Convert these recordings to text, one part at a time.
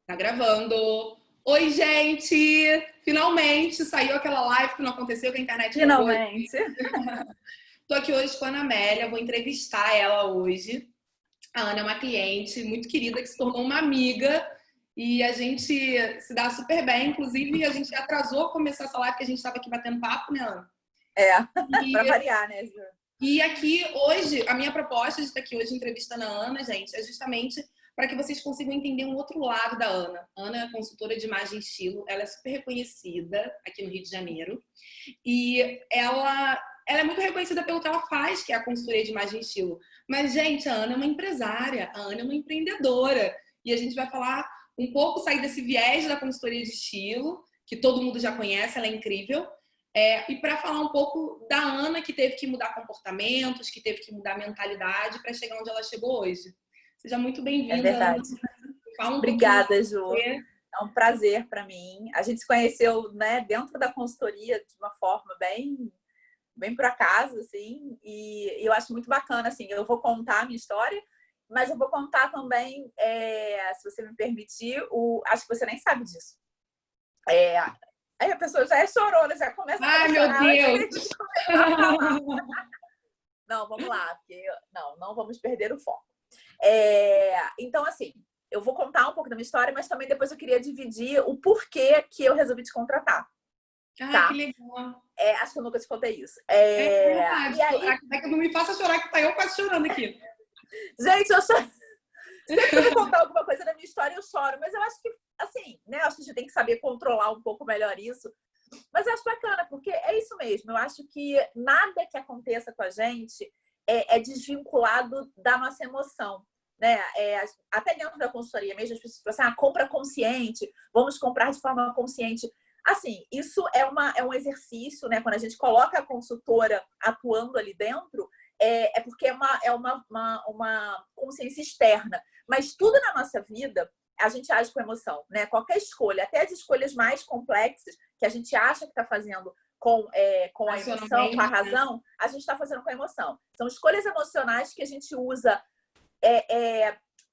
Tá gravando. Oi, gente! Finalmente saiu aquela live que não aconteceu, que a internet bugou. Finalmente. Tô aqui hoje com a Ana Amélia, vou entrevistar ela hoje. A Ana é uma cliente muito querida que se tornou uma amiga e a gente se dá super bem. Inclusive, a gente atrasou começar essa live que a gente estava aqui batendo papo, né, Ana? É, para E, variar, né, Ju? e aqui hoje, a minha proposta de estar aqui hoje entrevistando a Ana, gente, é justamente para que vocês consigam entender um outro lado da Ana. A Ana é consultora de imagem e estilo, ela é super reconhecida aqui no Rio de Janeiro. E ela é muito reconhecida pelo que ela faz, que é a consultoria de imagem e estilo. Mas, gente, a Ana é uma empresária, a Ana é uma empreendedora. E a gente vai falar um pouco, sair desse viés da consultoria de estilo, que todo mundo já conhece, ela é incrível. E para falar um pouco da Ana, que teve que mudar comportamentos, que teve que mudar mentalidade para chegar onde ela chegou hoje. Seja muito É bem-vinda, Ana. verdade. Fala um pouquinho Obrigada, de Ju. você. É um prazer para mim. A gente se conheceu, né, dentro da consultoria de uma forma bem por acaso, assim, e eu acho muito bacana, assim. Eu vou contar a minha história, mas eu vou contar também, se você me permitir, acho que você nem sabe disso. Aí a pessoa já é chorona, já começa a Ai, querer meu chorar antes Deus! mesmo de começar a falar. Não, vamos lá, porque não vamos perder o foco. Então, assim, eu vou contar um pouco da minha história, mas também depois eu queria dividir o porquê que eu resolvi te contratar, Ai, que tá? legal. Acho que eu nunca te contei isso. É verdade. E aí, É que não me faça chorar, que tá eu quase chorando aqui. gente, sempre que eu vou contar alguma coisa da minha história, eu choro, mas eu acho que, assim, né? Acho que a gente tem que saber controlar um pouco melhor isso. Mas eu acho bacana, porque é isso mesmo. Eu acho que nada que aconteça com a gente é desvinculado da nossa emoção. Né? Até dentro da consultoria mesmo, as pessoas falam assim, compra consciente, vamos comprar de forma consciente. Assim, isso é um exercício, né? Quando a gente coloca a consultora atuando ali dentro, porque uma consciência externa. Mas tudo na nossa vida, a gente age com emoção, né? Qualquer escolha, até as escolhas mais complexas, que a gente acha que está fazendo com a emoção, com a Racionalmente, né? razão, a gente está fazendo com a emoção. São escolhas emocionais que a gente usa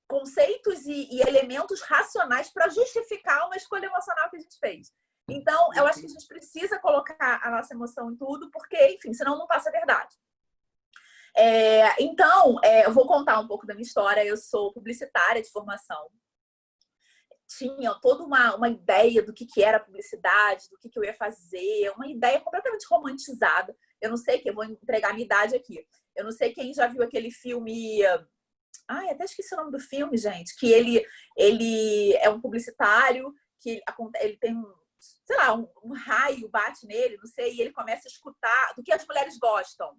conceitos e elementos racionais para justificar uma escolha emocional que a gente fez. Então, eu acho que a gente precisa colocar a nossa emoção em tudo, porque, enfim, senão não passa a verdade. Então, eu vou contar um pouco da minha história. Eu sou publicitária de formação. Tinha toda uma ideia do que era publicidade, do que eu ia fazer, uma ideia completamente romantizada. Eu não sei que eu vou entregar a minha idade aqui. Eu não sei quem já viu aquele filme. Ai, até esqueci o nome do filme, gente. Que ele é um publicitário, que ele tem sei lá, um raio bate nele, não sei, e ele começa a escutar do que as mulheres gostam.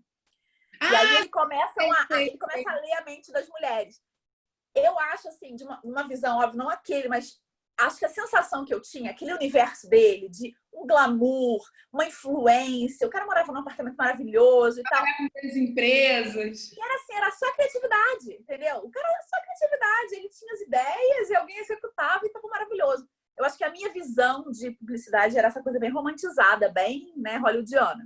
E aí ele começa a ler a mente das mulheres. Eu acho, assim, de uma visão, óbvio, não aquele, mas acho que a sensação que eu tinha, aquele universo dele, de um glamour, uma influência, o cara morava num apartamento maravilhoso e tal. Trabalhar com grandes empresas. E era assim, era só criatividade, entendeu? O cara era só criatividade, ele tinha as ideias e alguém executava e estava maravilhoso. Eu acho que a minha visão de publicidade era essa coisa bem romantizada, bem, né, hollywoodiana.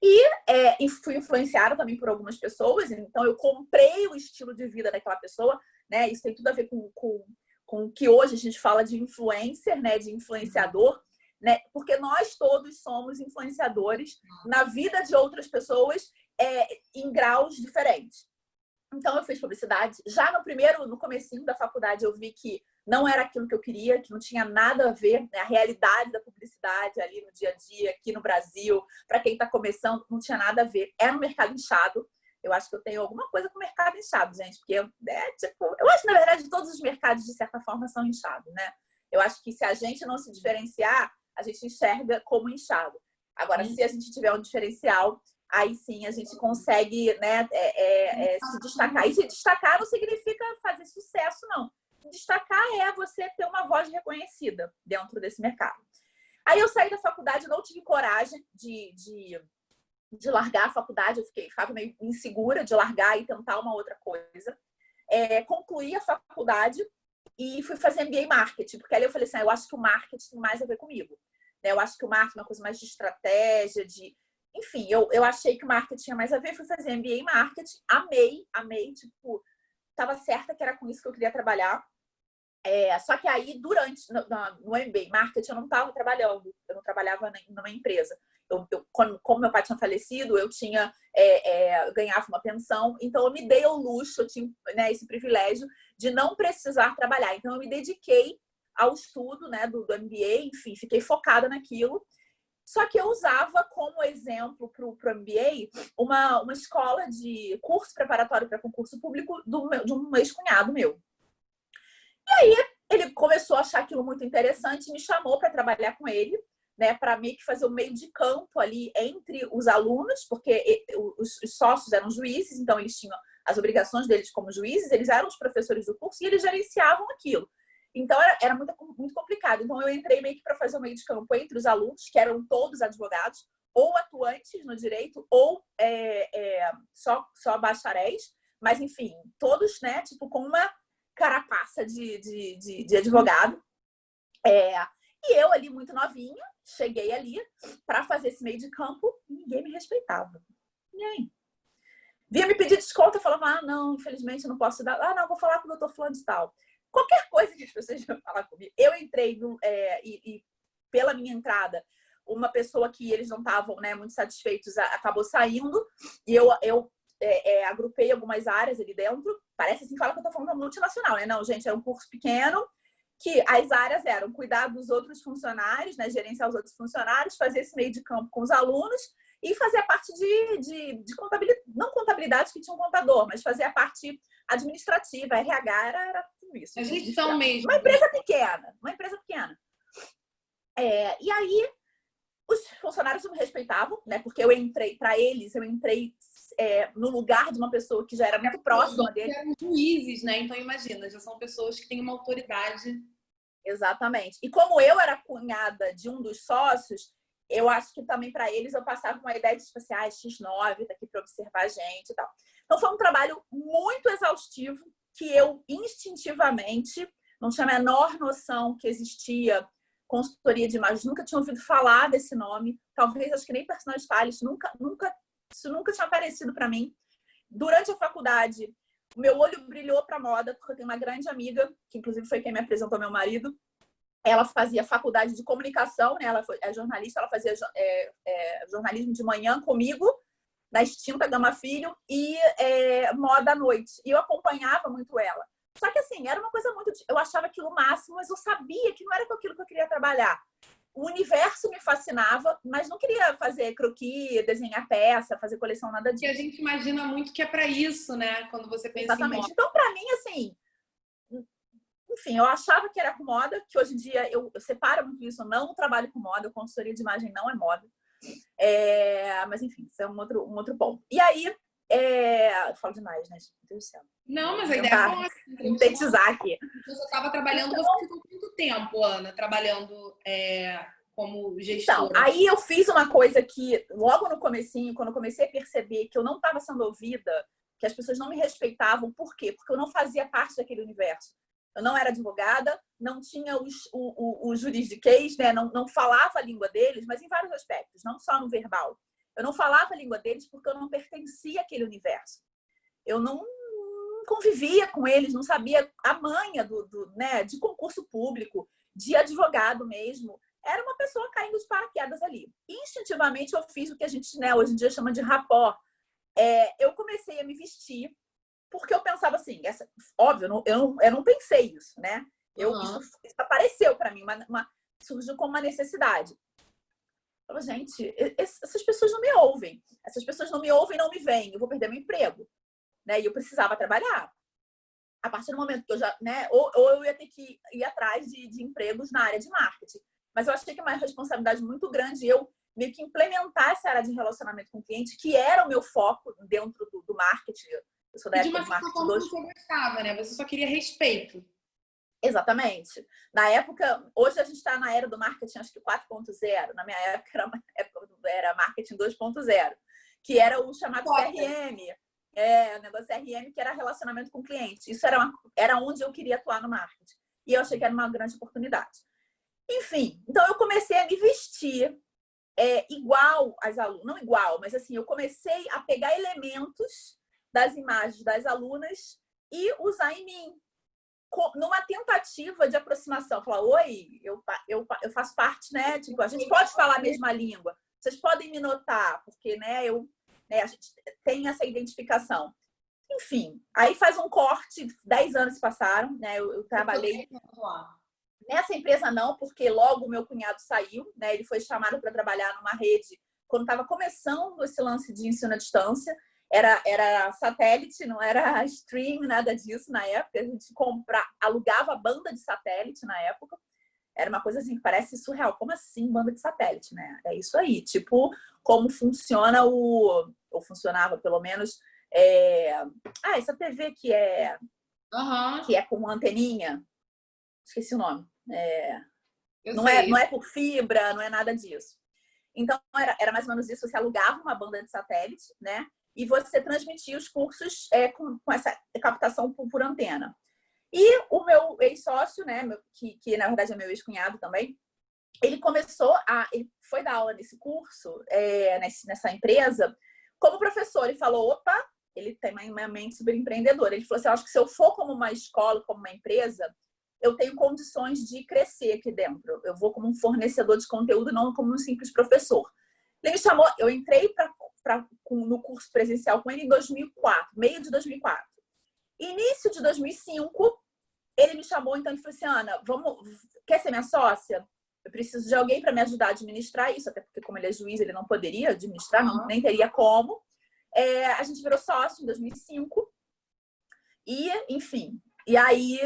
E fui influenciada também por algumas pessoas, então eu comprei o estilo de vida daquela pessoa, né? Isso tem tudo a ver com o que hoje a gente fala de influencer, né? De influenciador, né? Porque nós todos somos influenciadores na vida de outras pessoas em graus diferentes. Então eu fiz publicidade. Já no comecinho da faculdade eu vi que não era aquilo que eu queria, que não tinha nada a ver, né? A realidade da publicidade ali no dia a dia, aqui no Brasil, para quem está começando, não tinha nada a ver. Era um mercado inchado. Eu acho que eu tenho alguma coisa com o mercado inchado, gente, porque eu acho que, na verdade, todos os mercados, de certa forma, são inchados, né? Eu acho que se a gente não se diferenciar, a gente enxerga como inchado. Agora, se a gente tiver um diferencial, aí sim a gente consegue, né, se destacar. E se destacar não significa fazer sucesso, não. Destacar é você ter uma voz reconhecida dentro desse mercado. Aí eu saí da faculdade, não tive coragem de largar a faculdade, eu ficava meio insegura de largar e tentar uma outra coisa. Concluí a faculdade e fui fazer MBA em Marketing, porque ali eu falei assim, eu acho que o marketing tem mais a ver comigo. Eu acho que o marketing é uma coisa mais de estratégia, enfim, eu achei que o marketing tinha mais a ver, fui fazer MBA em Marketing, amei, tipo, estava certa que era com isso que eu queria trabalhar. Só que aí, no MBA Marketing, eu não estava trabalhando. Eu não trabalhava numa empresa. Como meu pai tinha falecido, eu ganhava uma pensão. Então, eu me dei ao luxo, eu tinha, né, esse privilégio de não precisar trabalhar. Então, eu me dediquei ao estudo, né, do MBA. Enfim, fiquei focada naquilo. Só que eu usava como exemplo para o MBA uma escola de curso preparatório para concurso público de um ex-cunhado meu. E aí ele começou a achar aquilo muito interessante e me chamou para trabalhar com ele, né, para meio que fazer o meio de campo ali entre os alunos, porque os sócios eram juízes, então eles tinham as obrigações deles como juízes, eles eram os professores do curso e eles gerenciavam aquilo. Então era muito, muito complicado. Então eu entrei meio que para fazer o meio de campo entre os alunos, que eram todos advogados, ou atuantes no direito, ou só bacharéis, mas enfim, todos, né, tipo, com uma carapaça de advogado. E eu ali, muito novinha, cheguei ali para fazer esse meio de campo e ninguém me respeitava. Ninguém. Vinha me pedir desconto, eu falava, não, infelizmente eu não posso dar. Não, vou falar com o doutor fulano de tal. Qualquer coisa que as pessoas iam falar comigo. Eu entrei e pela minha entrada, uma pessoa que eles não estavam, né, muito satisfeitos acabou saindo e eu agrupei algumas áreas ali dentro. Parece assim, fala que eu tô falando multinacional, né? Não, gente, é um curso pequeno que as áreas eram cuidar dos outros funcionários, né, gerenciar os outros funcionários, fazer esse meio de campo com os alunos e fazer a parte de contabilidade, não contabilidade que tinha um contador, mas fazer a parte administrativa, RH, era tudo isso. A gestão mesmo. Uma empresa pequena. E aí, os funcionários não me respeitavam, né? Porque eu entrei no lugar de uma pessoa que já era muito próxima dele. Eram juízes, né? Então, imagina, já são pessoas que têm uma autoridade. Exatamente. E como eu era cunhada de um dos sócios, eu acho que também para eles eu passava uma ideia de tipo assim, X9 tá aqui para observar a gente e tal. Então foi um trabalho muito exaustivo que eu instintivamente não tinha a menor noção que existia consultoria de imagem, nunca tinha ouvido falar desse nome, talvez acho que nem personal stylist, isso nunca tinha aparecido para mim. Durante a faculdade, o meu olho brilhou para moda, porque eu tenho uma grande amiga, que inclusive foi quem me apresentou meu marido. Ela fazia faculdade de comunicação, né? Ela é jornalista, ela fazia jornalismo de manhã comigo, na extinta Gama Filho, e moda à noite. E eu acompanhava muito ela. Só que assim, era uma coisa muito... Eu achava aquilo o máximo, mas eu sabia que não era com aquilo que eu queria trabalhar. O universo me fascinava, mas não queria fazer croquis, desenhar peça, fazer coleção, nada disso. E a gente imagina muito que é para isso, né? Quando você pensa Exatamente. em moda. Então, para mim, assim... Enfim, eu achava que era com moda, que hoje em dia eu separo muito isso. Eu não trabalho com moda, consultoria de imagem não é moda. Mas, enfim, isso é um outro ponto. E aí, eu falo demais, né? Meu Deus do céu. Não, mas a ideia é ótima. Sintetizar aqui. Você estava trabalhando, então, você ficou quanto tempo, Ana, trabalhando como gestora? Então, aí eu fiz uma coisa que, logo no comecinho, quando eu comecei a perceber que eu não estava sendo ouvida, que as pessoas não me respeitavam. Por quê? Porque eu não fazia parte daquele universo. Eu não era advogada, não tinha o juridiquês, né? Não falava a língua deles, mas em vários aspectos, não só no verbal. Eu não falava a língua deles porque eu não pertencia àquele universo. Eu não convivia com eles, não sabia a manha né, de concurso público, de advogado mesmo. Era uma pessoa caindo de paraquedas ali. Instintivamente eu fiz o que a gente, né, hoje em dia chama de rapport. Eu comecei a me vestir porque eu pensava assim, óbvio, eu não pensei isso, né? Isso apareceu para mim, surgiu como uma necessidade. Eu falei, gente, essas pessoas não me ouvem. Essas pessoas não me ouvem, não me veem. Eu vou perder meu emprego. Né? E eu precisava trabalhar. A partir do momento que eu já... Né? Ou eu ia ter que ir atrás de empregos na área de marketing. Mas eu achei que é uma responsabilidade muito grande eu meio que implementar essa área de relacionamento com o cliente, que era o meu foco dentro do marketing. Eu sou da época do marketing 2. Você gostava, né? Você só queria respeito. Exatamente. Na época, hoje a gente está na era do marketing, acho que 4.0. Na minha época era marketing 2.0, que era o chamado CRM. O negócio CRM, que era relacionamento com o cliente. Isso era onde eu queria atuar no marketing. E eu achei que era uma grande oportunidade. Enfim, então eu comecei a me vestir igual às alunas. Não igual, mas assim, eu comecei a pegar elementos das imagens das alunas e usar em mim. Numa tentativa aproximação. Falar, oi, eu faço parte, né? Tipo, a gente pode falar a mesma língua. Vocês podem me notar, porque, né, a gente tem essa identificação. Enfim, aí faz um corte, 10 anos se passaram, né? Eu trabalhei nessa empresa não, porque logo o meu cunhado saiu, né? Ele foi chamado para trabalhar numa rede quando estava começando esse lance de ensino à distância. Era satélite, não era stream, nada disso na época. A gente alugava banda de satélite na época. Era uma coisa assim que parece surreal. Como assim banda de satélite, né? É isso aí. Tipo, como funciona ou funcionava pelo menos. Essa TV que é com anteninha. Esqueci o nome. Não é por fibra, não é nada disso. Então, era mais ou menos isso. Você alugava uma banda de satélite, né? E você transmitia os cursos com essa captação por antena. E o meu ex-sócio, né, que na verdade é meu ex-cunhado também, ele foi dar aula nesse curso, nessa empresa, como professor. Ele falou, opa, ele tem uma mente super empreendedora. Ele falou assim, acho que se eu for como uma escola, como uma empresa, eu tenho condições de crescer aqui dentro. Eu vou como um fornecedor de conteúdo, não como um simples professor. Ele me chamou, eu entrei no curso presencial com ele em 2004, meio de 2004. Início de 2005, ele me chamou, então ele falou assim, Ana, quer ser minha sócia? Eu preciso de alguém para me ajudar a administrar isso, até porque como ele é juiz, ele não poderia administrar, nem teria como. A gente virou sócio em 2005 e, enfim, e aí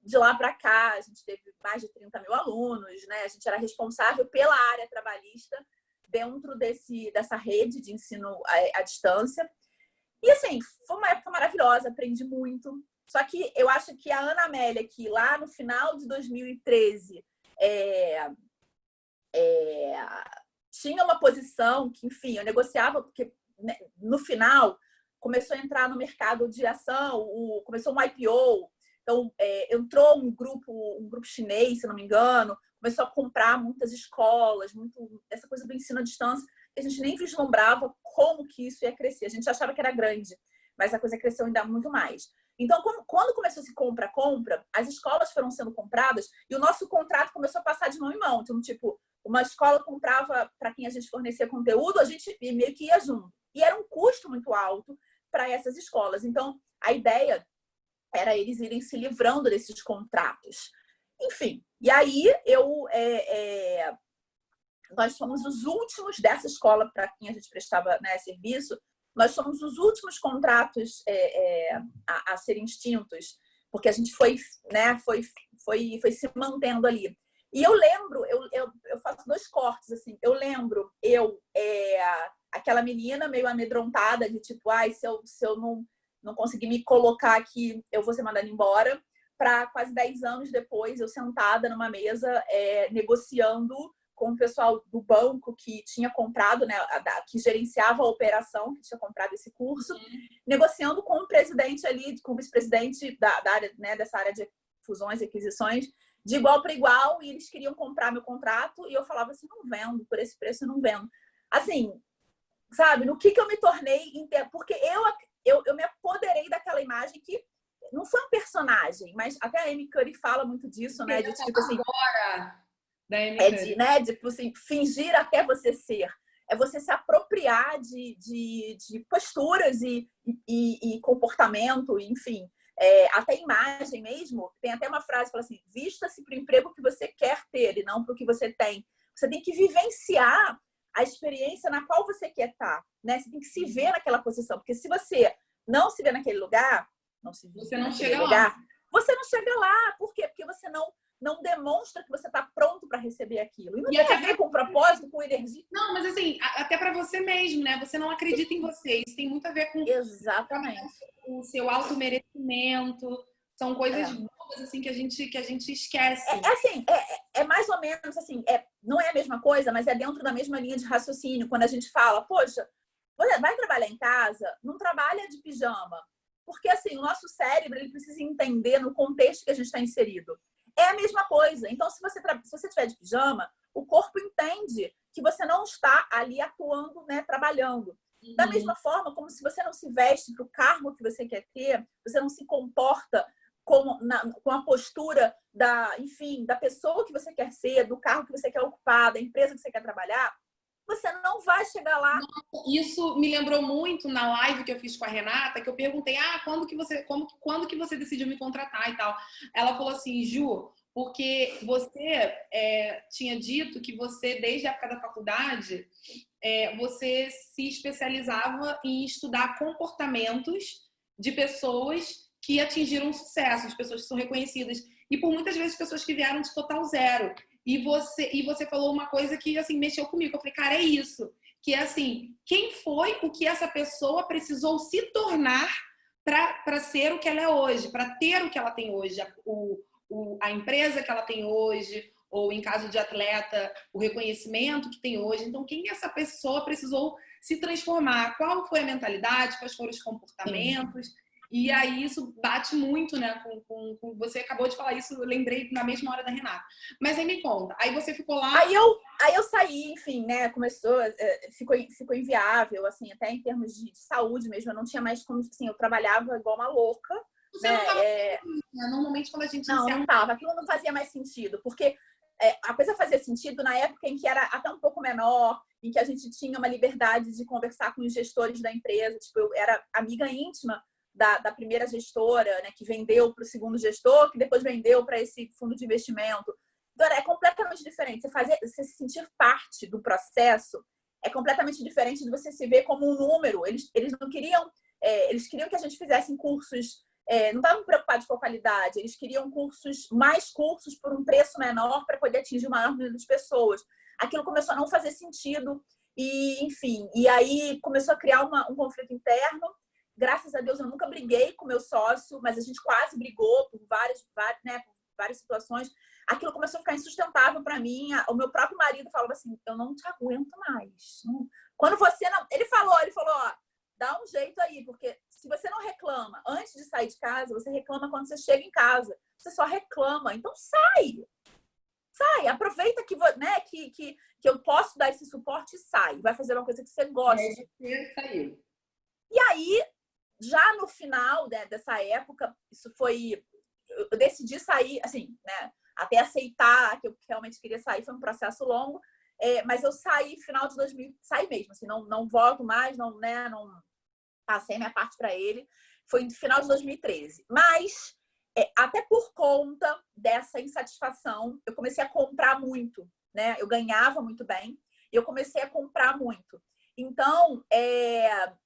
de lá para cá a gente teve mais de 30 mil alunos, né? A gente era responsável pela área trabalhista dentro dessa rede de ensino à distância. E assim, foi uma época maravilhosa, aprendi muito. Só que eu acho que a Ana Amélia, que lá no final de 2013 tinha uma posição que, enfim, eu negociava, porque né, no final começou a entrar no mercado de ação, começou um IPO, então entrou um grupo chinês, se não me engano, começou a comprar muitas escolas, essa coisa do ensino à distância, que a gente nem vislumbrava como que isso ia crescer. A gente achava que era grande, mas a coisa cresceu ainda muito mais. Então, quando começou esse compra-compra, as escolas foram sendo compradas e o nosso contrato começou a passar de mão em mão. Então, tipo, uma escola comprava para quem a gente fornecia conteúdo, a gente meio que ia junto. E era um custo muito alto para essas escolas. Então, a ideia era eles irem se livrando desses contratos. Enfim, e aí nós fomos os últimos dessa escola para quem a gente prestava, né, serviço, nós fomos os últimos contratos a serem extintos, porque a gente foi se mantendo ali. E eu lembro, eu faço 2 cortes, assim, eu lembro, aquela menina meio amedrontada, de tipo, se eu não conseguir me colocar aqui, eu vou ser mandada embora, para quase 10 anos depois, eu sentada numa mesa, negociando com o pessoal do banco que tinha comprado, né, que gerenciava a operação, que tinha comprado esse curso, negociando com o presidente ali, com o vice-presidente da área, né, dessa área de fusões e aquisições, de igual para igual, e eles queriam comprar meu contrato, e eu falava assim, não vendo, por esse preço eu não vendo. Assim, sabe, no que eu me tornei, porque eu me apoderei daquela imagem que não foi um personagem, mas até a Amy Curry fala muito disso, né, de tipo assim... Agora... Tipo assim, fingir até você ser. É você se apropriar de posturas e comportamento, enfim. Até imagem mesmo. Tem até uma frase que fala assim, vista-se para o emprego que você quer ter e não para o que você tem. Você tem que vivenciar a experiência na qual você quer estar, né? Você tem que se ver naquela posição. Porque se você não se vê naquele lugar, você não chega lá. Você não chega lá. Por quê? Porque você não demonstra que você está pronto para receber aquilo. E não tem a ver com propósito, com energia. Não, mas assim, até para você mesmo, né? Você não acredita em você. Isso tem muito a ver com exatamente o seu automerecimento. São coisas boas assim que a gente esquece. É mais ou menos assim, não é a mesma coisa, mas é dentro da mesma linha de raciocínio. Quando a gente fala, poxa, vai trabalhar em casa, não trabalha de pijama. Porque assim, o nosso cérebro ele precisa entender no contexto que a gente está inserido. É a mesma coisa. Então, se você estiver de pijama, o corpo entende que você não está ali atuando, né, trabalhando. Da mesma forma, como se você não se veste para o cargo que você quer ter, você não se comporta com a postura enfim, da pessoa que você quer ser, do cargo que você quer ocupar, da empresa que você quer trabalhar, você não vai chegar lá. Isso me lembrou muito na live que eu fiz com a Renata, que eu perguntei, quando que você decidiu me contratar e tal. Ela falou assim, Ju, porque você tinha dito que você, desde a época da faculdade, você se especializava em estudar comportamentos de pessoas que atingiram sucesso, de pessoas que são reconhecidas. E por muitas vezes pessoas que vieram de total zero. E você falou uma coisa que assim mexeu comigo. Eu falei, cara, é isso. Que é assim, quem foi o que essa pessoa precisou se tornar para ser o que ela é hoje, para ter o que ela tem hoje, a empresa que ela tem hoje, ou em caso de atleta, o reconhecimento que tem hoje. Então, quem essa pessoa precisou se transformar? Qual foi a mentalidade? Quais foram os comportamentos? Sim. E aí isso bate muito, né? Com você acabou de falar isso, eu lembrei na mesma hora da Renata. Mas aí me conta, aí você ficou lá... Aí eu saí, enfim, né? Ficou inviável, assim, até em termos de saúde mesmo. Eu não tinha mais como, assim, eu trabalhava igual uma louca. Você não estava normalmente quando a gente... Não estava. Aquilo não fazia mais sentido, porque a coisa fazia sentido na época em que era até um pouco menor, em que a gente tinha uma liberdade de conversar com os gestores da empresa. Tipo, eu era amiga íntima da primeira gestora, né, que vendeu para o segundo gestor, que depois vendeu para esse fundo de investimento. Então, é completamente diferente. Você se sentir parte do processo é completamente diferente de você se ver como um número. Eles não queriam... eles queriam que a gente fizesse cursos... não estavam preocupados com a qualidade. Eles queriam mais cursos por um preço menor para poder atingir o maior número de pessoas. Aquilo começou a não fazer sentido. E, enfim, e aí começou a criar um conflito interno. Graças a Deus, eu nunca briguei com meu sócio, mas a gente quase brigou por várias situações. Aquilo começou a ficar insustentável para mim. O meu próprio marido falava assim, eu não te aguento mais. Quando você não... Ele falou, ó, dá um jeito aí, porque se você não reclama antes de sair de casa, você reclama quando você chega em casa. Você só reclama. Então sai. Sai. Aproveita que eu posso dar esse suporte e sai. Vai fazer uma coisa que você gosta. E aí, já no final, né, dessa época, eu decidi sair, assim, né? Até aceitar que eu realmente queria sair, foi um processo longo. Mas eu saí final de 2000, saí mesmo, assim, não volto mais, não passei minha parte para ele. Foi no final de 2013. Mas, até por conta dessa insatisfação, eu comecei a comprar muito, né? Eu ganhava muito bem e eu comecei a comprar muito. Então,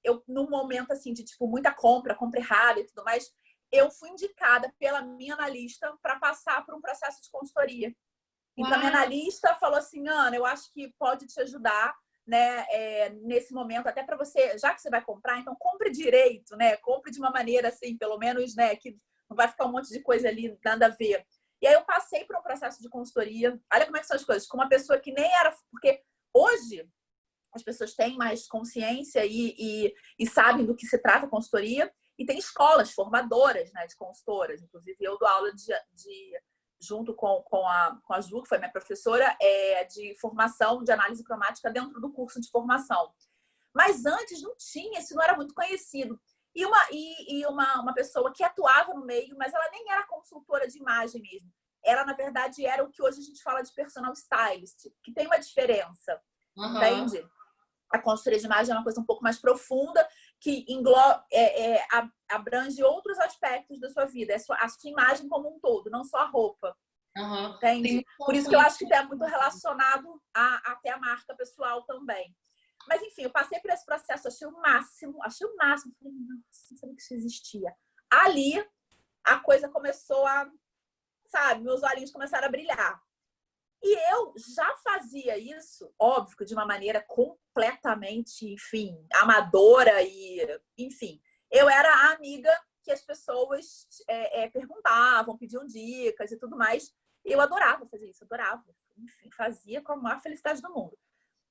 eu num momento assim de tipo muita compra errada e tudo mais, eu fui indicada pela minha analista para passar por um processo de consultoria. Então, a minha analista falou assim, Ana, eu acho que pode te ajudar, né, nesse momento, até para você, já que você vai comprar, então compre direito, né? Compre de uma maneira assim, pelo menos, né, que não vai ficar um monte de coisa ali, nada a ver. E aí eu passei por um processo de consultoria. Olha como é que são as coisas. Com uma pessoa que nem era... Porque hoje as pessoas têm mais consciência e sabem do que se trata a consultoria. E tem escolas formadoras, né, de consultoras. Inclusive, eu dou aula junto com a Ju, que foi minha professora, de formação de análise cromática dentro do curso de formação. Mas antes não tinha, isso não era muito conhecido. E uma pessoa que atuava no meio, mas ela nem era consultora de imagem mesmo. Ela, na verdade, era o que hoje a gente fala de personal stylist, que tem uma diferença, entende? A consultoria de imagem é uma coisa um pouco mais profunda, que abrange outros aspectos da sua vida. A sua imagem como um todo, não só a roupa. Entende? Por isso que eu acho que é muito relacionado até a marca pessoal também. Mas, enfim, eu passei por esse processo, achei o máximo. Falei, nossa, não sabia que isso existia. Ali, a coisa começou sabe, meus olhinhos começaram a brilhar. E eu já fazia isso, óbvio, de uma maneira completamente, enfim, amadora e, enfim. Eu era a amiga que as pessoas perguntavam, pediam dicas e tudo mais. Eu adorava fazer isso, adorava. Enfim, fazia com a maior felicidade do mundo.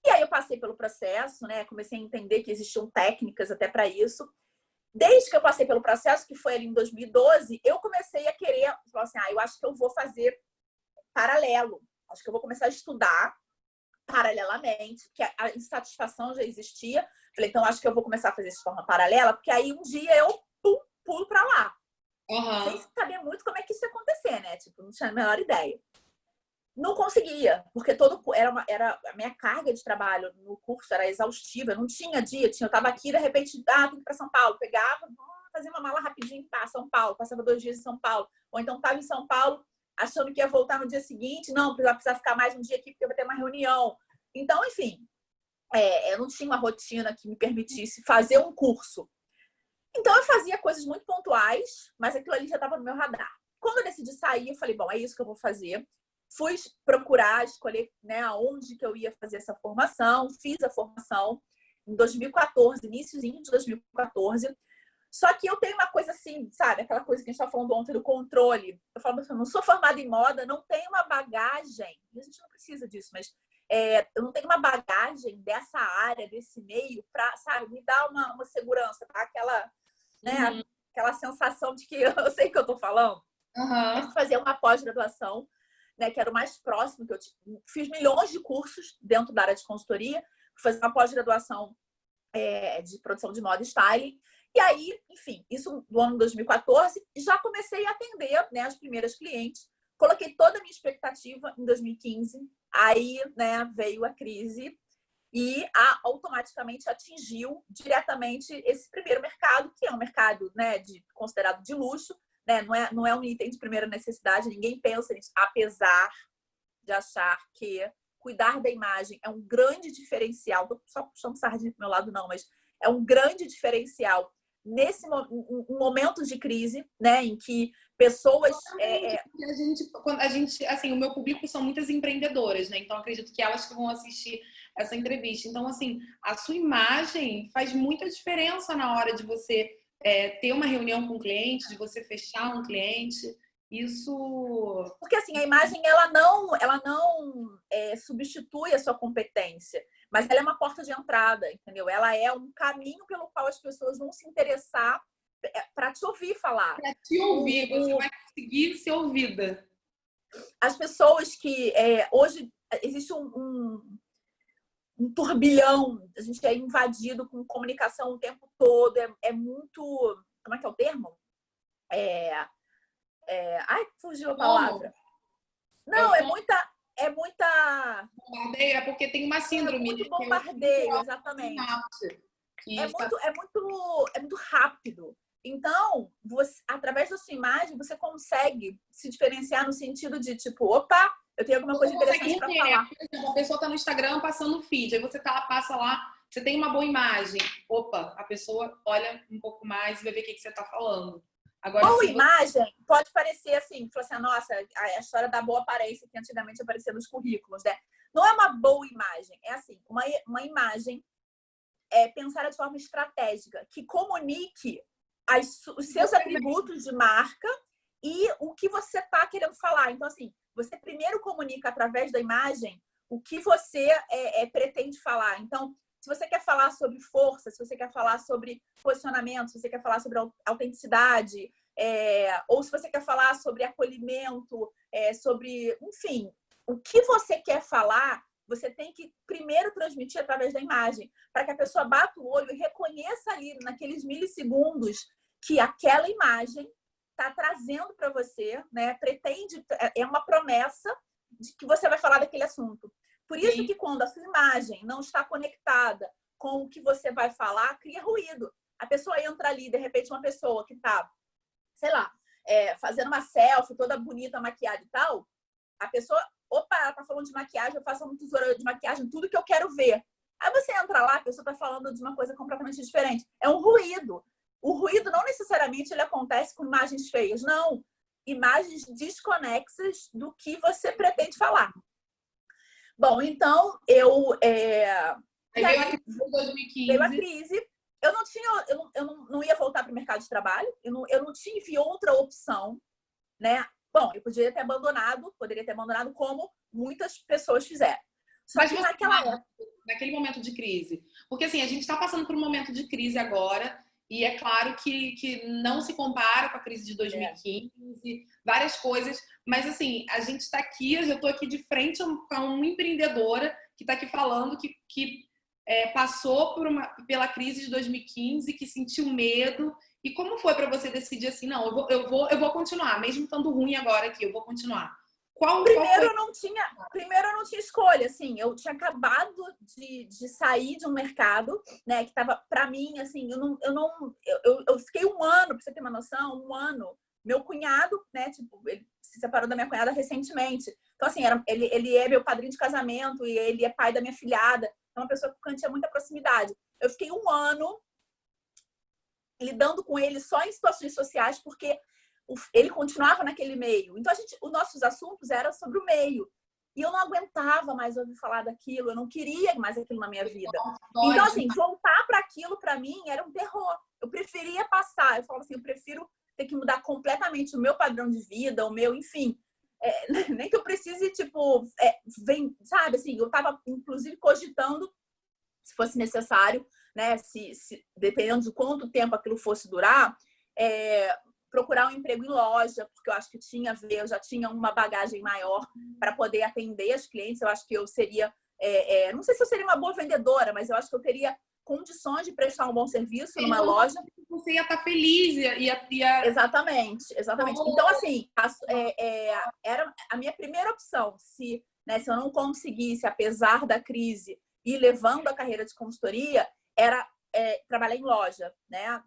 E aí eu passei pelo processo, né? Comecei a entender que existiam técnicas até para isso. Desde que eu passei pelo processo, que foi ali em 2012, eu comecei a querer, falar assim, eu acho que eu vou fazer paralelo. Acho que eu vou começar a estudar paralelamente, porque a insatisfação já existia. Falei, então acho que eu vou começar a fazer isso de forma paralela, porque aí um dia eu pulo para lá. sem Aham. saber muito como é que isso ia acontecer, né? Tipo, não tinha a menor ideia. Não conseguia, porque era a minha carga de trabalho no curso era exaustiva, não tinha dia, eu tava aqui, de repente, tenho que ir para São Paulo, pegava, fazia uma mala rapidinho, tá, São Paulo, passava 2 dias em São Paulo, ou então tava em São Paulo, achando que ia voltar no dia seguinte, não, precisava ficar mais um dia aqui porque eu vou ter uma reunião. Então, enfim, eu não tinha uma rotina que me permitisse fazer um curso. Então, eu fazia coisas muito pontuais, mas aquilo ali já estava no meu radar. Quando eu decidi sair, eu falei, bom, é isso que eu vou fazer. Fui procurar, escolher, né, aonde que eu ia fazer essa formação. Fiz a formação em 2014, iníciozinho de 2014. Só que eu tenho uma coisa assim, sabe? Aquela coisa que a gente estava falando ontem do controle. Eu falo, eu não sou formada em moda, não tenho uma bagagem. A gente não precisa disso, mas eu não tenho uma bagagem dessa área, desse meio, para, sabe, me dar uma segurança, tá? Né, aquela sensação de que eu sei o que eu tô falando. Eu fui fazer uma pós-graduação, né, que era o mais próximo que eu fiz milhões de cursos dentro da área de consultoria, fui fazer uma pós-graduação de produção de moda e styling. E aí, enfim, isso no ano 2014, já comecei a atender, né, as primeiras clientes. Coloquei toda a minha expectativa em 2015. Aí, né, veio a crise e automaticamente atingiu diretamente esse primeiro mercado, que é um mercado, né, considerado de luxo, né? Não é um item de primeira necessidade, ninguém pensa nisso, apesar de achar que cuidar da imagem é um grande diferencial. Tô só puxando sardinha pro meu lado, não, mas é um grande diferencial nesse momento de crise, né, em que pessoas A gente, assim, o meu público são muitas empreendedoras, né? Então acredito que elas que vão assistir essa entrevista. Então, assim, a sua imagem faz muita diferença na hora de você ter uma reunião com o cliente, de você fechar um cliente. Isso. Porque assim, a imagem ela não substitui a sua competência, mas ela é uma porta de entrada, entendeu? Ela é um caminho pelo qual as pessoas vão se interessar para te ouvir falar. Para te ouvir, você vai conseguir ser ouvida. As pessoas que hoje existe um turbilhão, a gente é invadido com comunicação o tempo todo, é muito. Como é que é o termo? Ai, fugiu a palavra. Não, é muita. É muita. Bombardeio, é porque tem uma síndrome. Muito bombardeio, exatamente. É muito rápido. Então, através da sua imagem, você consegue se diferenciar no sentido de, tipo, opa, eu tenho alguma coisa interessante para falar. Por exemplo, a pessoa está no Instagram passando o feed, aí você passa lá, você tem uma boa imagem. Opa, a pessoa olha um pouco mais e vai ver o que você está falando. Agora, boa imagem pode parecer assim, nossa, a história da boa aparência que antigamente aparecia nos currículos, né? Não é uma boa imagem, é assim, uma imagem pensada de forma estratégica, que comunique os seus atributos de marca e o que você está querendo falar. Então, assim, você primeiro comunica através da imagem o que você pretende falar. Então, se você quer falar sobre força, se você quer falar sobre posicionamento, se você quer falar sobre autenticidade, ou se você quer falar sobre acolhimento, sobre, enfim, o que você quer falar, você tem que primeiro transmitir através da imagem, para que a pessoa bata o olho e reconheça ali, naqueles milissegundos, que aquela imagem está trazendo para você, né? Pretende, é uma promessa de que você vai falar daquele assunto. Por isso que quando a sua imagem não está conectada com o que você vai falar, cria ruído. A pessoa entra ali, de repente, uma pessoa que está, sei lá, fazendo uma selfie toda bonita, maquiada e tal, a pessoa, opa, ela tá falando de maquiagem, eu faço um tutorial de maquiagem, tudo que eu quero ver. Aí você entra lá, a pessoa tá falando de uma coisa completamente diferente. É um ruído. O ruído não necessariamente ele acontece com imagens feias, não. Imagens desconexas do que você pretende falar. Bom, então veio a crise em 2015. Veio a crise. Eu não ia voltar para o mercado de trabalho, eu não tive outra opção, né? Bom, eu poderia ter abandonado como muitas pessoas fizeram. Só Mas que naquele momento de crise. Porque assim, a gente está passando por um momento de crise agora, e é claro que não se compara com a crise de 2015, várias coisas, mas assim, a gente está aqui, eu já estou aqui de frente com uma empreendedora que está aqui falando que passou pela crise de 2015, que sentiu medo E como foi para você decidir assim, não, eu vou continuar, mesmo estando ruim agora aqui, eu vou continuar. Qual foi? Primeiro eu não tinha escolha, assim, eu tinha acabado de sair de um mercado, né, que tava, pra mim, assim, eu fiquei um ano, pra você ter uma noção, um ano, meu cunhado, né, tipo, ele se separou da minha cunhada recentemente, então, assim, ele é meu padrinho de casamento e ele é pai da minha filhada, é uma pessoa com quem eu tinha muita proximidade. Eu fiquei um ano lidando com ele só em situações sociais, porque ele continuava naquele meio. Então, os nossos assuntos eram sobre o meio. E eu não aguentava mais ouvir falar daquilo, eu não queria mais aquilo na minha vida. Então, assim, voltar para aquilo, para mim, era um terror. Eu preferia passar. Eu falava assim, eu prefiro ter que mudar completamente o meu padrão de vida, o meu, enfim. Nem que eu precise, tipo, sabe, assim, eu estava, inclusive, cogitando, se fosse necessário, né, dependendo de quanto tempo aquilo fosse durar, procurar um emprego em loja, porque eu acho que eu já tinha uma bagagem maior para poder atender as clientes. Eu acho que eu seria, não sei se eu seria uma boa vendedora, mas eu acho que eu teria condições de prestar um bom serviço numa loja. Você ia estar feliz, Exatamente. Então, assim, era a minha primeira opção. Se eu não conseguisse, apesar da crise, ir levando a carreira de consultoria, era trabalhar em loja, né?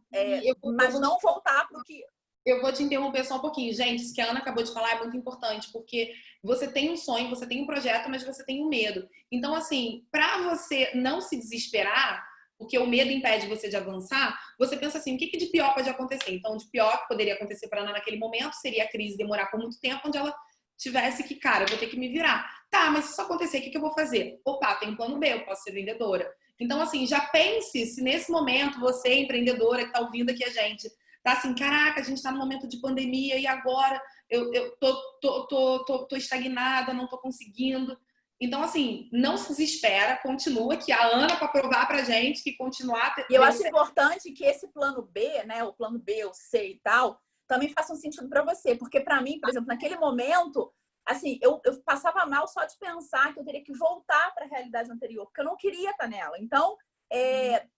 Mas não voltar para o que... Eu vou te interromper só um pouquinho. Gente, isso que a Ana acabou de falar é muito importante, porque você tem um sonho, você tem um projeto, mas você tem um medo. Então, assim, para você não se desesperar, porque o medo impede você de avançar, você pensa assim, o que de pior pode acontecer? Então, de pior que poderia acontecer para a Ana naquele momento seria a crise demorar por muito tempo, onde ela tivesse que, cara, eu vou ter que me virar. Tá, mas se isso acontecer, o que eu vou fazer? Opa, tem um plano B, eu posso ser vendedora. Então, assim, já pense se nesse momento você, empreendedora que está ouvindo aqui a gente, tá assim, caraca, a gente tá num momento de pandemia e agora eu tô estagnada, não tô conseguindo. Então, assim, não se desespera, continua, que a Ana, para provar pra gente que continuar... E eu acho importante que esse plano B, né, o plano B, o C e tal, também faça um sentido para você. Porque para mim, por exemplo, naquele momento, assim, eu passava mal só de pensar que eu teria que voltar para a realidade anterior, porque eu não queria estar nela. Então,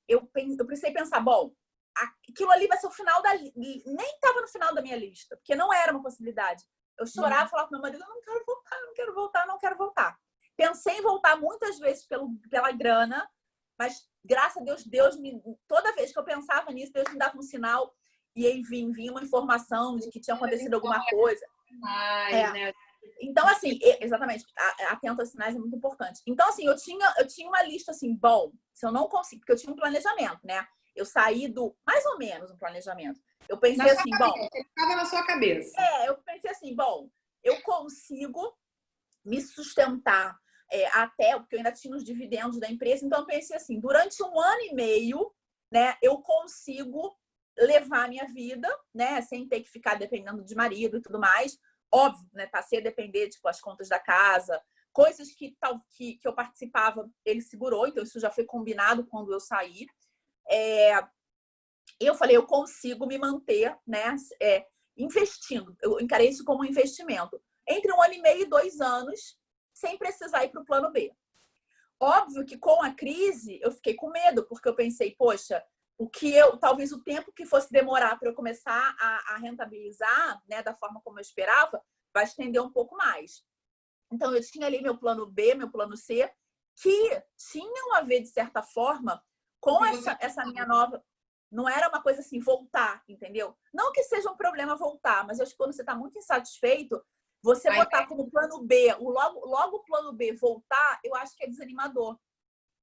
eu precisei pensar, bom, aquilo ali vai ser o final da... Nem estava no final da minha lista, porque não era uma possibilidade. Eu chorava, falava com meu marido, eu não quero voltar, não quero voltar, não quero voltar. Pensei em voltar muitas vezes pela grana, mas graças a Deus toda vez que eu pensava nisso, Deus me dava um sinal e aí vinha uma informação de que tinha acontecido alguma coisa. Né? Então, assim, exatamente, atento aos sinais é muito importante. Então, assim, eu tinha uma lista assim, bom, se eu não consigo, porque eu tinha um planejamento, né? Eu saí mais ou menos, um planejamento. Eu pensei assim, bom... Ele estava na sua cabeça. Eu pensei assim, bom, eu consigo me sustentar até, porque eu ainda tinha os dividendos da empresa, então eu pensei assim, durante um ano e meio, né, eu consigo levar a minha vida, né, sem ter que ficar dependendo de marido e tudo mais. Óbvio, né, passei a depender, tipo, as contas da casa, coisas que eu participava, ele segurou, então isso já foi combinado quando eu saí. Eu falei, eu consigo me manter, né, investindo. Eu encarei isso como um investimento. Entre um ano e meio e 2 anos, sem precisar ir para o plano B. Óbvio que com a crise eu fiquei com medo, porque eu pensei, poxa, talvez o tempo que fosse demorar para eu começar a rentabilizar, né, da forma como eu esperava, vai estender um pouco mais. Então eu tinha ali meu plano B, meu plano C, que tinham a ver, de certa forma, com essa minha nova... Não era uma coisa assim, voltar, entendeu? Não que seja um problema voltar, mas eu acho que quando você está muito insatisfeito, você botar como plano B, logo o plano B voltar, eu acho que é desanimador.